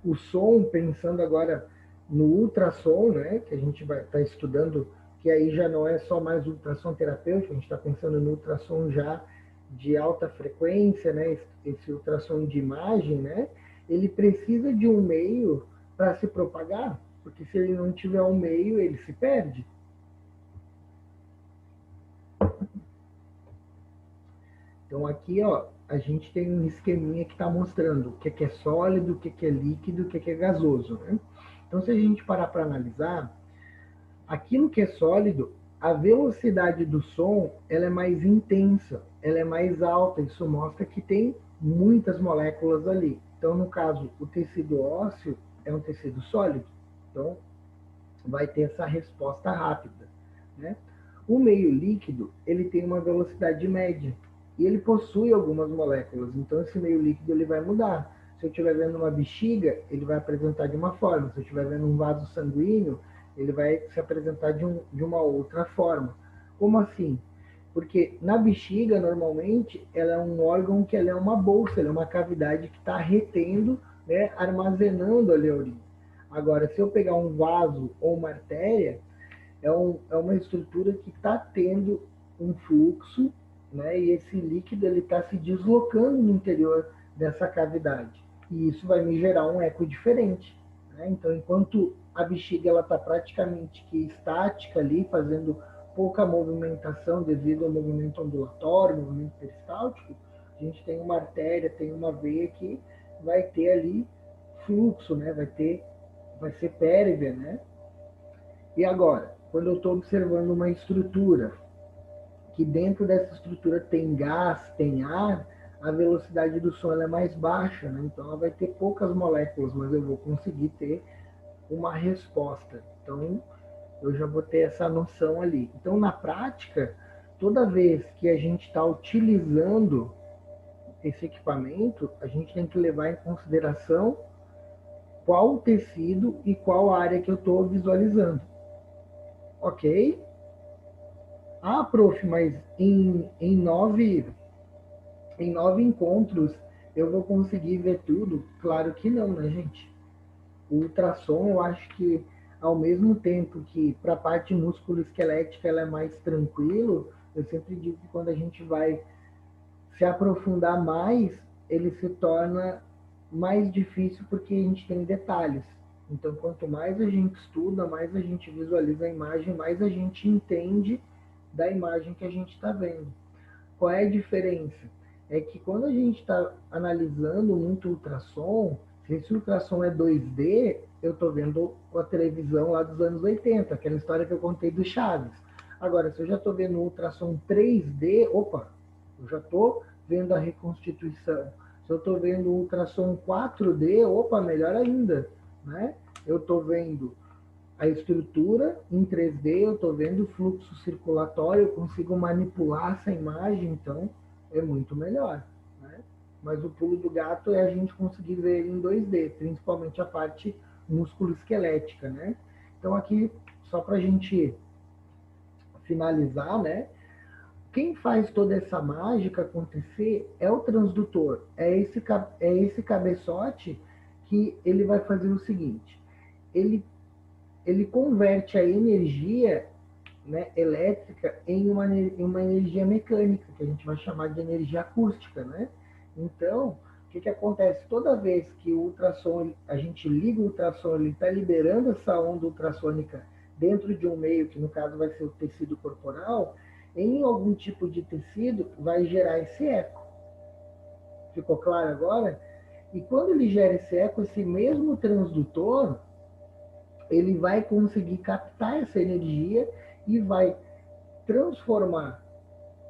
o som, pensando agora no ultrassom, né, que a gente vai estar estudando, que aí já não é só mais ultrassom terapêutico, a gente está pensando no ultrassom já de alta frequência, né, esse ultrassom de imagem, né, ele precisa de um meio para se propagar, porque se ele não tiver um meio, ele se perde. Então aqui, ó, a gente tem um esqueminha que está mostrando o que é sólido, o que é líquido, o que é gasoso, né? Então se a gente parar para analisar, aquilo que é sólido, a velocidade do som, ela é mais intensa, ela é mais alta, isso mostra que tem muitas moléculas ali. Então, no caso, o tecido ósseo é um tecido sólido, então vai ter essa resposta rápida, né? O meio líquido, ele tem uma velocidade média e ele possui algumas moléculas, então esse meio líquido ele vai mudar. Se eu estiver vendo uma bexiga, ele vai apresentar de uma forma. Se eu estiver vendo um vaso sanguíneo, ele vai se apresentar de uma outra forma. Como assim? Porque na bexiga, normalmente, ela é um órgão que ela é uma bolsa, ela é uma cavidade que está retendo, né, armazenando ali a urina. Agora, se eu pegar um vaso ou uma artéria, é uma estrutura que está tendo um fluxo, né, e esse líquido está se deslocando no interior dessa cavidade. E isso vai me gerar um eco diferente. Né? Então, enquanto a bexiga está praticamente que estática ali, fazendo pouca movimentação devido ao movimento ondulatório, movimento peristáltico, a gente tem uma artéria, tem uma veia que vai ter ali fluxo, né? Vai ser pérvia, né? E agora, quando eu estou observando uma estrutura, que dentro dessa estrutura tem gás, tem ar, a velocidade do som é mais baixa, né? Então ela vai ter poucas moléculas, mas eu vou conseguir ter uma resposta. Então eu já vou ter essa noção ali. Então na prática, toda vez que a gente está utilizando esse equipamento, a gente tem que levar em consideração qual o tecido e qual área que eu estou visualizando. Ok? Ah, prof, mas em nove encontros eu vou conseguir ver tudo? Claro que não, né, gente? O ultrassom, eu acho que ao mesmo tempo que para a parte músculo-esquelética ela é mais tranquilo, eu sempre digo que quando a gente vai se aprofundar mais, ele se torna mais difícil porque a gente tem detalhes. Então, quanto mais a gente estuda, mais a gente visualiza a imagem, mais a gente entende da imagem que a gente está vendo. Qual é a diferença? É que quando a gente está analisando muito ultrassom, se esse ultrassom é 2D, eu estou vendo a televisão lá dos anos 80, aquela história que eu contei do Chaves. Agora, se eu já estou vendo ultrassom 3D, opa, eu já estou vendo a reconstituição. Se eu estou vendo ultrassom 4D, opa, melhor ainda, né? Eu estou vendo a estrutura em 3D, eu estou vendo o fluxo circulatório, eu consigo manipular essa imagem, então é muito melhor, né? Mas o pulo do gato é a gente conseguir ver ele em 2D, principalmente a parte músculo-esquelética, né? Então aqui, só para a gente finalizar, né? Quem faz toda essa mágica acontecer é o transdutor, é esse cabeçote que ele vai fazer o seguinte, ele ele converte a energia, né, elétrica em uma energia mecânica, que a gente vai chamar de energia acústica, né? Então, o que acontece? Toda vez que o ultrassom, a gente liga o ultrassom, ele está liberando essa onda ultrassônica dentro de um meio, que no caso vai ser o tecido corporal, em algum tipo de tecido vai gerar esse eco. Ficou claro agora? E quando ele gera esse eco, esse mesmo transdutor, ele vai conseguir captar essa energia e vai transformar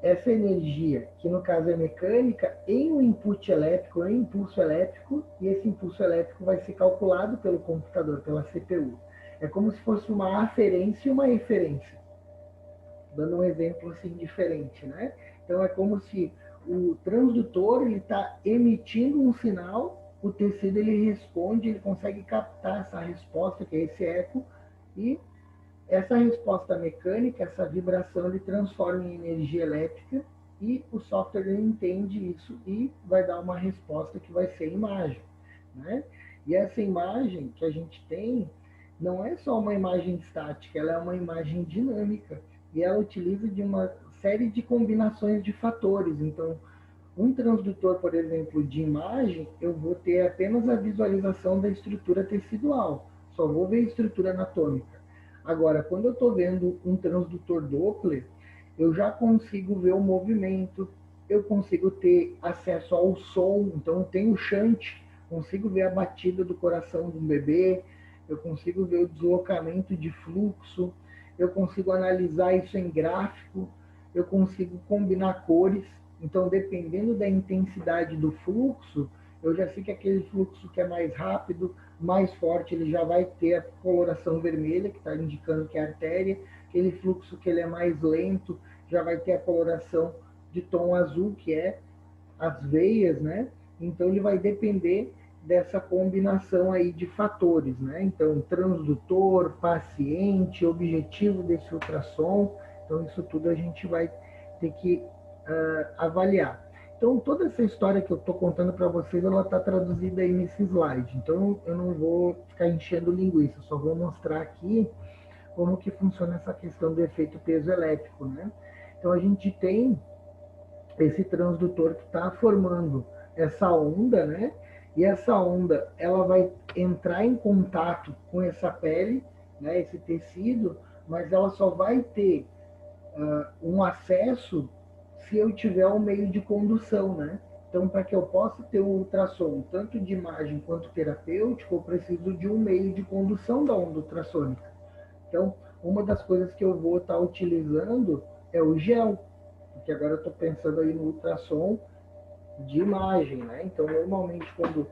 essa energia, que no caso é mecânica, em um input elétrico, em um impulso elétrico, e esse impulso elétrico vai ser calculado pelo computador, pela CPU. É como se fosse uma aferência e uma eferência. Dando um exemplo assim diferente, né? Então é como se o transdutor ele está emitindo um sinal, o tecido ele responde, ele consegue captar essa resposta, que é esse eco, e essa resposta mecânica, essa vibração, ele transforma em energia elétrica e o software ele entende isso e vai dar uma resposta que vai ser imagem, né? E essa imagem que a gente tem não é só uma imagem estática, ela é uma imagem dinâmica e ela utiliza de uma série de combinações de fatores. Então, um transdutor, por exemplo, de imagem, eu vou ter apenas a visualização da estrutura tecidual, só vou ver a estrutura anatômica. Agora, quando eu estou vendo um transdutor Doppler, eu já consigo ver o movimento, eu consigo ter acesso ao som, então eu tenho shunt, consigo ver a batida do coração do bebê, eu consigo ver o deslocamento de fluxo, eu consigo analisar isso em gráfico, eu consigo combinar cores. Então, dependendo da intensidade do fluxo, eu já sei que aquele fluxo que é mais rápido, mais forte, ele já vai ter a coloração vermelha, que está indicando que é artéria. Aquele fluxo que ele é mais lento, já vai ter a coloração de tom azul, que é as veias, né? Então, ele vai depender dessa combinação aí de fatores, né? Então, transdutor, paciente, objetivo desse ultrassom. Então, isso tudo a gente vai ter que avaliar. Então, toda essa história que eu estou contando para vocês, ela está traduzida aí nesse slide. Então, eu não vou ficar enchendo linguiça, só vou mostrar aqui como que funciona essa questão do efeito peso elétrico, né? Então, a gente tem esse transdutor que está formando essa onda, né? E essa onda, ela vai entrar em contato com essa pele, né? Esse tecido, mas ela só vai ter um acesso se eu tiver um meio de condução, né? Então, para que eu possa ter um ultrassom, tanto de imagem quanto terapêutico, eu preciso de um meio de condução da onda ultrassônica. Então, uma das coisas que eu vou estar utilizando é o gel, porque agora eu estou pensando aí no ultrassom de imagem, né? Então, normalmente, quando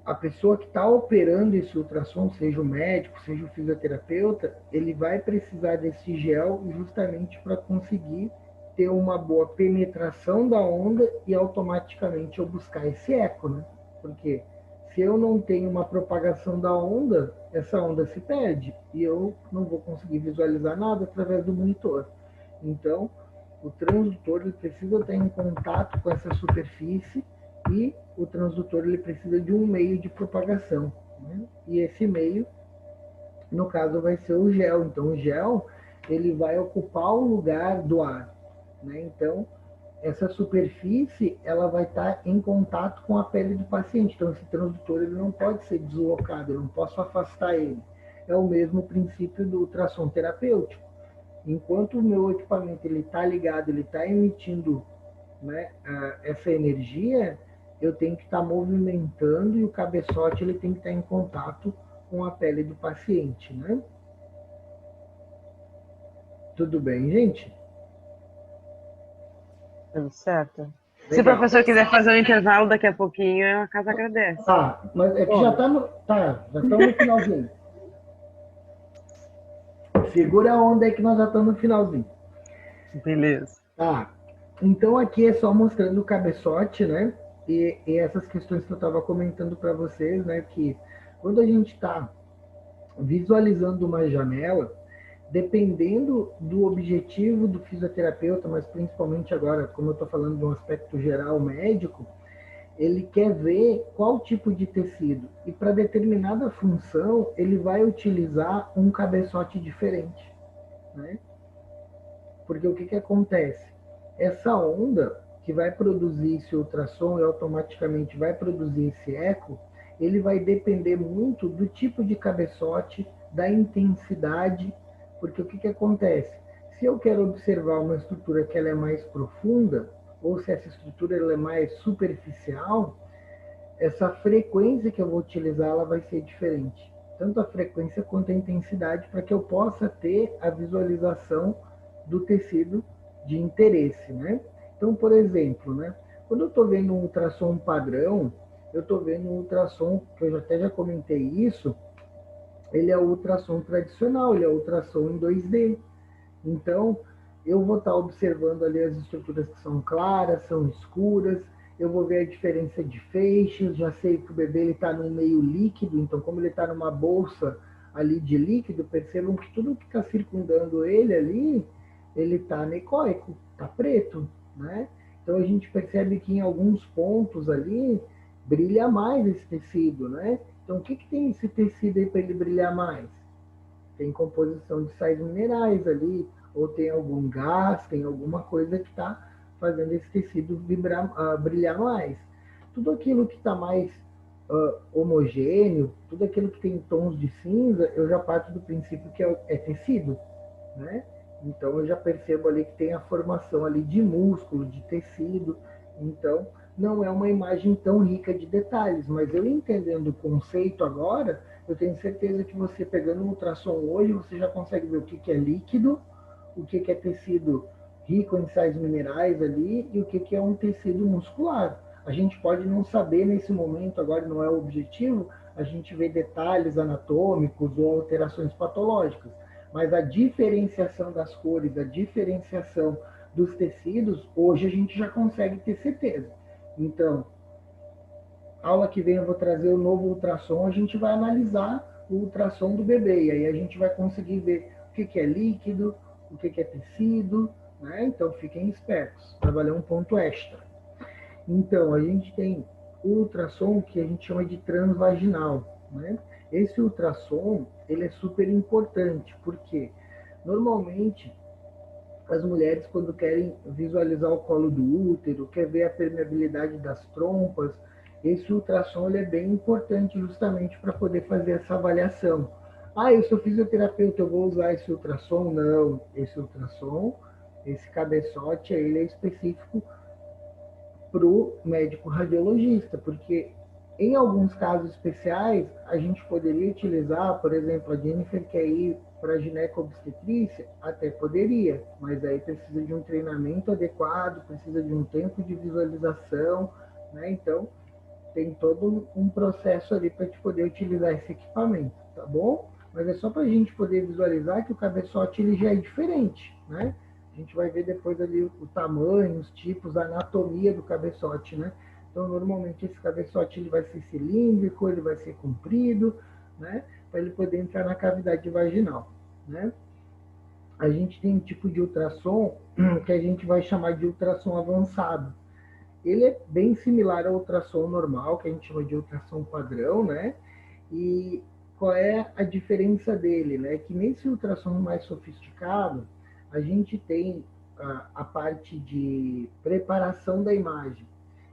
a pessoa que está operando esse ultrassom, seja o médico, seja o fisioterapeuta, ele vai precisar desse gel justamente para conseguir ter uma boa penetração da onda e automaticamente eu buscar esse eco, né? Porque se eu não tenho uma propagação da onda, essa onda se perde e eu não vou conseguir visualizar nada através do monitor. Então, o transdutor ele precisa estar em contato com essa superfície e o transdutor ele precisa de um meio de propagação, né? E esse meio, no caso, vai ser o gel. Então, o gel ele vai ocupar o lugar do ar, né? Então, essa superfície ela vai estar em contato com a pele do paciente. Então, esse transdutor ele não pode ser deslocado, eu não posso afastar ele. É o mesmo princípio do ultrassom terapêutico. Enquanto o meu equipamento ele está ligado, ele está emitindo, né, essa energia, eu tenho que estar movimentando e o cabeçote ele tem que estar em contato com a pele do paciente, né? Tudo bem, gente? Tudo certo. Se o Legal. professor quiser fazer um intervalo daqui a pouquinho, a casa agradece. Tá, mas é que já está no, tá, já estamos no finalzinho. Segura a onda aí que nós já estamos no finalzinho. Beleza. Tá. Então aqui é só mostrando o cabeçote, né? E essas questões que eu estava comentando para vocês, né? Que quando a gente está visualizando uma janela, dependendo do objetivo do fisioterapeuta, mas principalmente agora, como eu estou falando de um aspecto geral médico, ele quer ver qual tipo de tecido. E para determinada função, ele vai utilizar um cabeçote diferente, né? Porque o que acontece? Essa onda que vai produzir esse ultrassom e automaticamente vai produzir esse eco, ele vai depender muito do tipo de cabeçote, da intensidade, porque o que acontece? Se eu quero observar uma estrutura que ela é mais profunda, ou se essa estrutura ela é mais superficial, essa frequência que eu vou utilizar ela vai ser diferente. Tanto a frequência quanto a intensidade, para que eu possa ter a visualização do tecido de interesse, né? Então, por exemplo, né, quando eu estou vendo um ultrassom padrão, eu estou vendo um ultrassom, que eu até já comentei isso, ele é o ultrassom tradicional, ele é o ultrassom em 2D. Então, eu vou estar observando ali as estruturas que são claras, são escuras, eu vou ver a diferença de feixes, já sei que o bebê está num meio líquido, então como ele está numa bolsa ali de líquido, percebam que tudo que está circundando ele ali, ele está anecoico, está preto, né? Então a gente percebe que em alguns pontos ali brilha mais esse tecido, né? Então o que tem esse tecido aí para ele brilhar mais? Tem composição de sais minerais ali, ou tem algum gás, tem alguma coisa que está fazendo esse tecido brilhar mais. Tudo aquilo que está mais homogêneo, tudo aquilo que tem tons de cinza, eu já parto do princípio que é tecido, né? Então eu já percebo ali que tem a formação ali de músculo, de tecido. Então não é uma imagem tão rica de detalhes, mas eu entendendo o conceito agora, eu tenho certeza que você pegando um ultrassom hoje, você já consegue ver o que é líquido, o que é tecido rico em sais minerais ali e o que é um tecido muscular. A gente pode não saber nesse momento, agora não é o objetivo, a gente vê detalhes anatômicos ou alterações patológicas, mas a diferenciação das cores, a diferenciação dos tecidos, hoje a gente já consegue ter certeza. Então, aula que vem eu vou trazer o novo ultrassom, a gente vai analisar o ultrassom do bebê, e aí a gente vai conseguir ver o que é líquido, o que é tecido, né? Então fiquem espertos, trabalhar um ponto extra. Então, a gente tem o ultrassom que a gente chama de transvaginal, né? Esse ultrassom, ele é super importante, porque normalmente as mulheres, quando querem visualizar o colo do útero, quer ver a permeabilidade das trompas, esse ultrassom ele é bem importante justamente para poder fazer essa avaliação. Ah, eu sou fisioterapeuta, eu vou usar esse ultrassom? Não, esse ultrassom, esse cabeçote, ele é específico para o médico radiologista, porque em alguns casos especiais, a gente poderia utilizar, por exemplo, a Jennifer quer ir para gineco-obstetrícia, até poderia, mas aí precisa de um treinamento adequado, precisa de um tempo de visualização, né? Então, tem todo um processo ali para te poder utilizar esse equipamento, tá bom? Mas é só para a gente poder visualizar que o cabeçote ele já é diferente, né? A gente vai ver depois ali o tamanho, os tipos, a anatomia do cabeçote, né? Então, normalmente esse cabeçote ele vai ser cilíndrico, ele vai ser comprido, né? Para ele poder entrar na cavidade vaginal, né? A gente tem um tipo de ultrassom que a gente vai chamar de ultrassom avançado. Ele é bem similar ao ultrassom normal, que a gente chama de ultrassom padrão, né? E qual é a diferença dele, né? Que nesse ultrassom mais sofisticado, a gente tem a parte de preparação da imagem.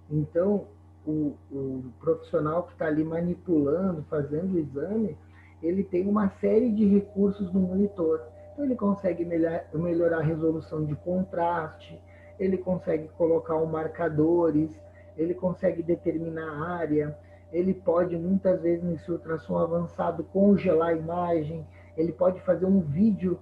Então, o profissional que está ali manipulando, fazendo o exame, ele tem uma série de recursos no monitor. Então, ele consegue melhorar a resolução de contraste, ele consegue colocar marcadores, ele consegue determinar a área, ele pode, muitas vezes, nesse ultrassom avançado, congelar a imagem, ele pode fazer um vídeo,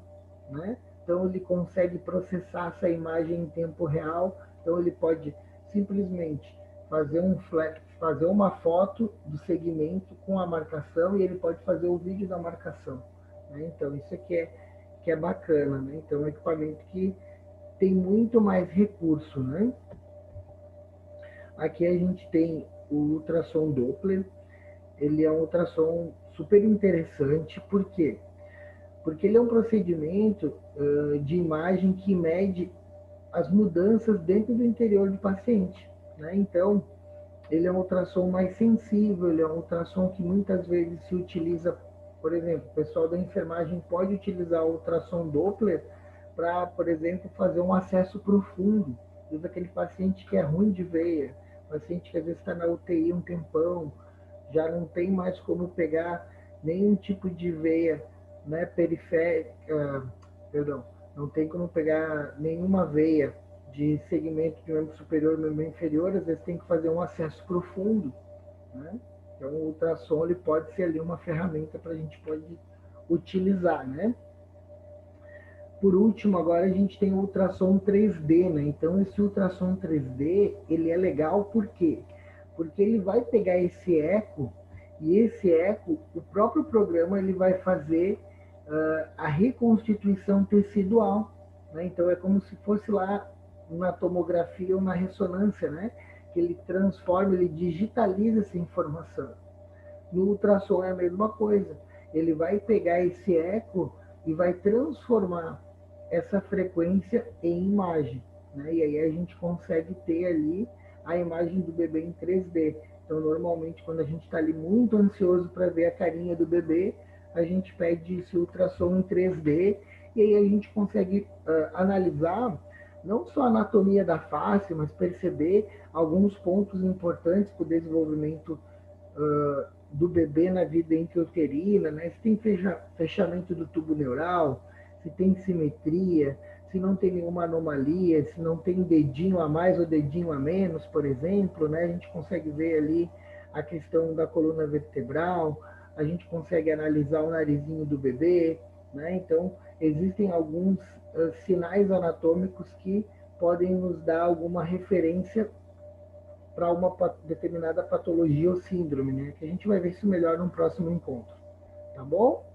né? Então, ele consegue processar essa imagem em tempo real, então ele pode simplesmente fazer uma foto do segmento com a marcação e ele pode fazer o vídeo da marcação, né? Então, isso aqui que é bacana, né? Então, é um equipamento que tem muito mais recurso, né? Aqui a gente tem o ultrassom Doppler. Ele é um ultrassom super interessante. Por quê? Porque ele é um procedimento de imagem que mede as mudanças dentro do interior do paciente, né? Então, ele é um ultrassom mais sensível, ele é um ultrassom que muitas vezes se utiliza, por exemplo, o pessoal da enfermagem pode utilizar o ultrassom Doppler para, por exemplo, fazer um acesso profundo. Às vezes aquele paciente que é ruim de veia, paciente que às vezes está na UTI um tempão, já não tem mais como pegar nenhum tipo de veia, né, periférica, perdão, não tem como pegar nenhuma veia de segmento de membro superior e membro inferior, às vezes tem que fazer um acesso profundo, né? Então o ultrassom ele pode ser ali uma ferramenta para a gente pode utilizar, né? Por último, agora a gente tem o ultrassom 3D, né? Então esse ultrassom 3D, ele é legal por quê? Porque ele vai pegar esse eco e esse eco, o próprio programa ele vai fazer a reconstituição tecidual, né? Então é como se fosse lá na tomografia ou na ressonância, né? Que ele transforma, ele digitaliza essa informação. No ultrassom é a mesma coisa. Ele vai pegar esse eco e vai transformar essa frequência em imagem, né? E aí a gente consegue ter ali a imagem do bebê em 3D. Então, normalmente, quando a gente está ali muito ansioso para ver a carinha do bebê, a gente pede esse ultrassom em 3D e aí a gente consegue analisar não só a anatomia da face, mas perceber alguns pontos importantes para o desenvolvimento do bebê na vida intrauterina, né? Se tem fechamento do tubo neural, se tem simetria, se não tem nenhuma anomalia, se não tem dedinho a mais ou dedinho a menos, por exemplo, né? A gente consegue ver ali a questão da coluna vertebral, a gente consegue analisar o narizinho do bebê, né? Então, existem alguns sinais anatômicos que podem nos dar alguma referência para uma determinada patologia ou síndrome, né? Que a gente vai ver isso melhor no próximo encontro, tá bom?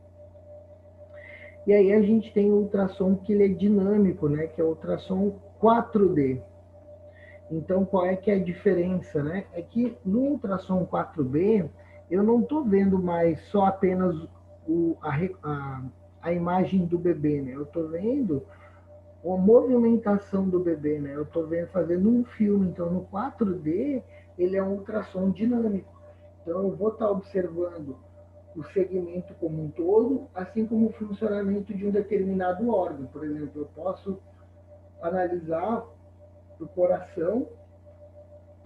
E aí a gente tem o ultrassom que ele é dinâmico, né? Que é o ultrassom 4D. Então, qual é que é a diferença, né? É que no ultrassom 4D, eu não estou vendo mais só apenas a imagem do bebê, né? Eu estou vendo a movimentação do bebê, né? Eu estou fazendo um filme. Então, no 4D, ele é um ultrassom dinâmico. Então, eu vou estar observando o segmento como um todo, assim como o funcionamento de um determinado órgão. Por exemplo, eu posso analisar o coração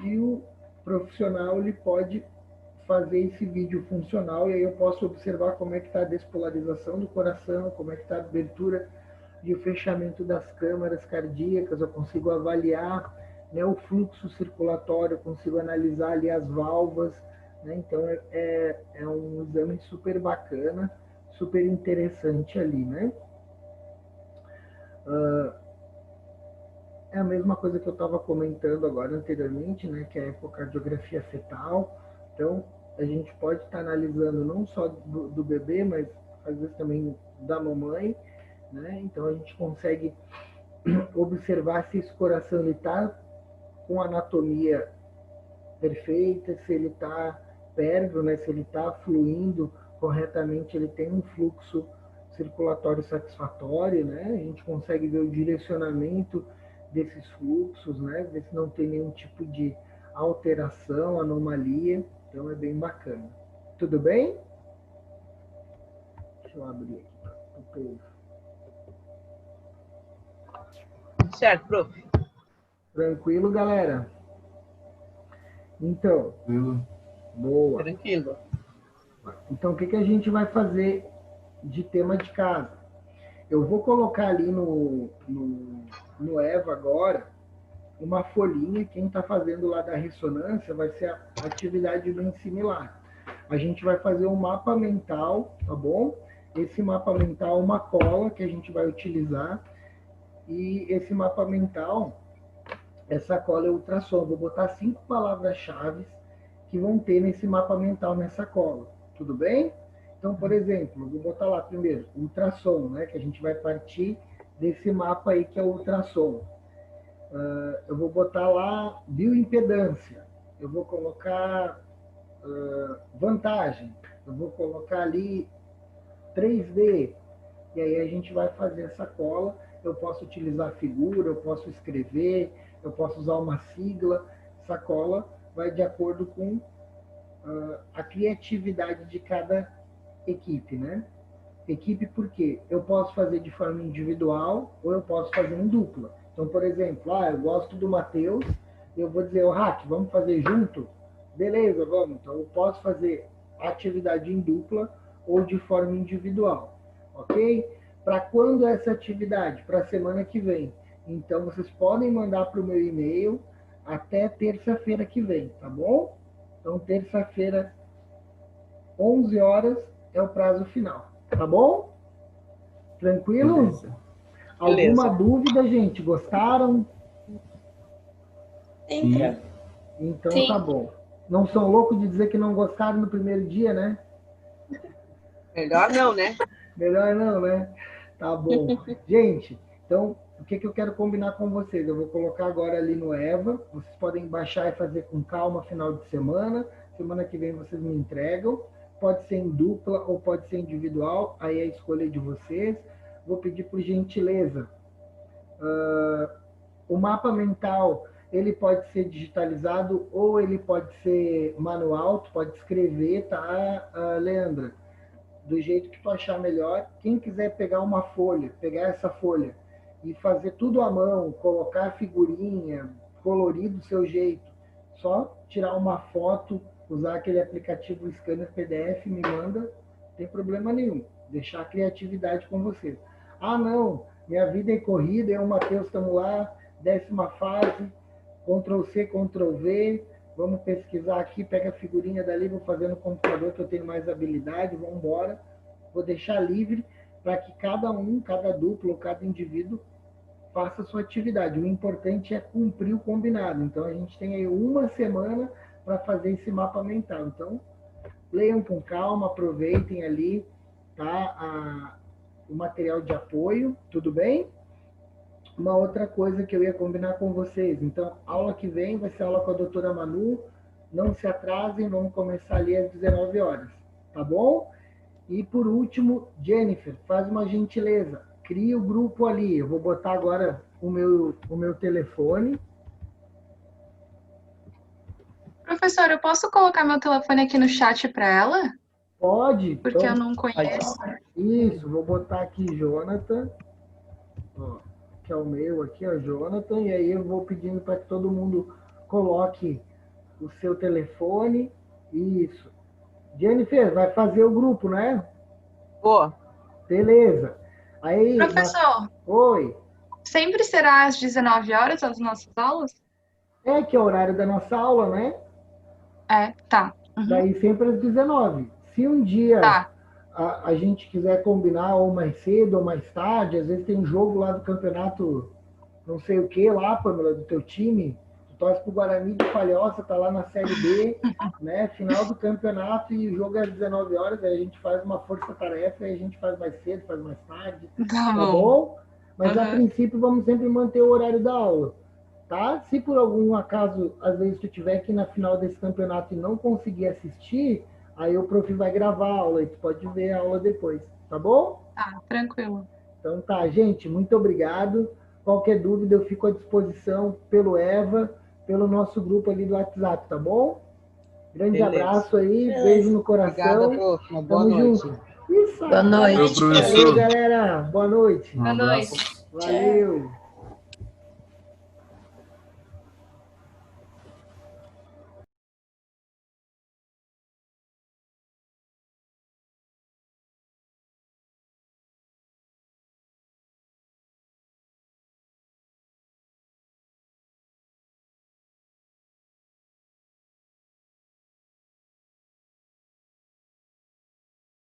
e o profissional ele pode fazer esse vídeo funcional e aí eu posso observar como é que está a despolarização do coração, como é que está a abertura e o fechamento das câmaras cardíacas, eu consigo avaliar, né, o fluxo circulatório, eu consigo analisar ali as válvulas, né? Então é um exame super bacana, super interessante ali, né? É a mesma coisa que eu estava comentando agora anteriormente, né? Que é a ecocardiografia fetal. Então, a gente pode estar analisando não só do bebê, mas às vezes também da mamãe, né? Então, a gente consegue observar se esse coração está com anatomia perfeita, se ele está pérvio, né? Se ele está fluindo corretamente, ele tem um fluxo circulatório satisfatório, né? A gente consegue ver o direcionamento desses fluxos, né? Ver se não tem nenhum tipo de alteração, anomalia. Então é bem bacana. Tudo bem? Deixa eu abrir aqui para o povo. Certo, prof. Tranquilo, galera? Então, boa. Tranquilo. Então, o que a gente vai fazer de tema de casa? Eu vou colocar ali no EVA agora uma folhinha. Quem está fazendo lá da ressonância vai ser a atividade bem similar. A gente vai fazer um mapa mental, tá bom? Esse mapa mental é uma cola que a gente vai utilizar. E esse mapa mental, essa cola é ultrassom. Vou botar 5 palavras-chave que vão ter nesse mapa mental, nessa cola. Tudo bem? Então, por exemplo, vou botar lá primeiro, ultrassom, né? Que a gente vai partir desse mapa aí que é o ultrassom. Eu vou botar lá bioimpedância. Eu vou colocar vantagem. Eu vou colocar ali 3D. E aí a gente vai fazer essa cola. Eu posso utilizar figura, eu posso escrever, eu posso usar uma sigla. Essa cola vai de acordo com a criatividade de cada equipe, né? Equipe porque eu posso fazer de forma individual ou eu posso fazer em dupla. Então, por exemplo, eu gosto do Matheus, eu vou dizer, Rack, vamos fazer junto? Beleza, vamos. Então, eu posso fazer atividade em dupla ou de forma individual, ok? Para quando essa atividade? Para a semana que vem. Então, vocês podem mandar para o meu e-mail até terça-feira que vem, tá bom? Então, terça-feira, 11 horas, é o prazo final. Tá bom? Tranquilo? Beleza. Alguma dúvida, gente? Gostaram? Sim. Então Sim. tá bom. Não são loucos de dizer que não gostaram no primeiro dia, né? Melhor não, né? Melhor não, né? Tá bom. Gente, então, o que eu quero combinar com vocês? Eu vou colocar agora ali no EVA. Vocês podem baixar e fazer com calma final de semana. Semana que vem vocês me entregam. Pode ser em dupla ou pode ser individual. Aí é a escolha de vocês. Vou pedir por gentileza. O mapa mental, ele pode ser digitalizado ou ele pode ser manual. Tu pode escrever, tá, Leandra? Do jeito que tu achar melhor. Quem quiser pegar uma folha, pegar essa folha e fazer tudo à mão, colocar figurinha, colorir do seu jeito, só tirar uma foto, usar aquele aplicativo Scanner PDF, me manda, não tem problema nenhum. Deixar a criatividade com vocês. Não, minha vida é corrida, eu e o Matheus estamos lá, 10ª fase, Ctrl+C, Ctrl+V, vamos pesquisar aqui, pega a figurinha dali, vou fazer no computador que eu tenho mais habilidade, vamos embora. Vou deixar livre para que cada duplo, cada indivíduo faça a sua atividade. O importante é cumprir o combinado. Então, a gente tem aí uma semana para fazer esse mapa mental. Então, leiam com calma, aproveitem ali, tá? O material de apoio, tudo bem? Uma outra coisa que eu ia combinar com vocês. Então, aula que vem vai ser aula com a doutora Manu. Não se atrasem, vamos começar ali às 19 horas. Tá bom? E por último, Jennifer, faz uma gentileza. Cria o grupo ali. Eu vou botar agora o meu telefone. Professor, eu posso colocar meu telefone aqui no chat para ela? Pode. Porque então, eu não conheço. Isso, vou botar aqui Jonathan. Ó, que é o meu aqui, ó, Jonathan. E aí eu vou pedindo para que todo mundo coloque o seu telefone. Isso. Jennifer, vai fazer o grupo, né? Boa. Beleza. Aí, Professor, Oi. sempre será às 19 horas as nossas aulas? É que é o horário da nossa aula, né? É, tá. Uhum. Daí sempre às 19. Se um dia Tá. a gente quiser combinar ou mais cedo ou mais tarde, às vezes tem um jogo lá do campeonato, não sei o que lá, Pamela, do teu time, tu torce pro Guarani de Palhoça, tá lá na Série B, né? Final do campeonato e o jogo é às 19 horas, aí a gente faz uma força-tarefa, aí a gente faz mais cedo, faz mais tarde, Tá tá bom. bom? Mas a Uhum. princípio vamos sempre manter o horário da aula, tá? Se por algum acaso, às vezes tu tiver aqui na final desse campeonato e não conseguir assistir, aí o prof vai gravar a aula e tu pode ver a aula depois, tá bom? Tá, tranquilo. Então tá, gente, muito obrigado. Qualquer dúvida eu fico à disposição pelo Eva, pelo nosso grupo ali do WhatsApp, tá bom? Grande Beleza. abraço aí, Beleza. beijo no Obrigada, coração. prof. Uma boa Tamo noite. junto. Isso, Boa noite. Valeu, galera. Boa noite. Boa noite. Valeu.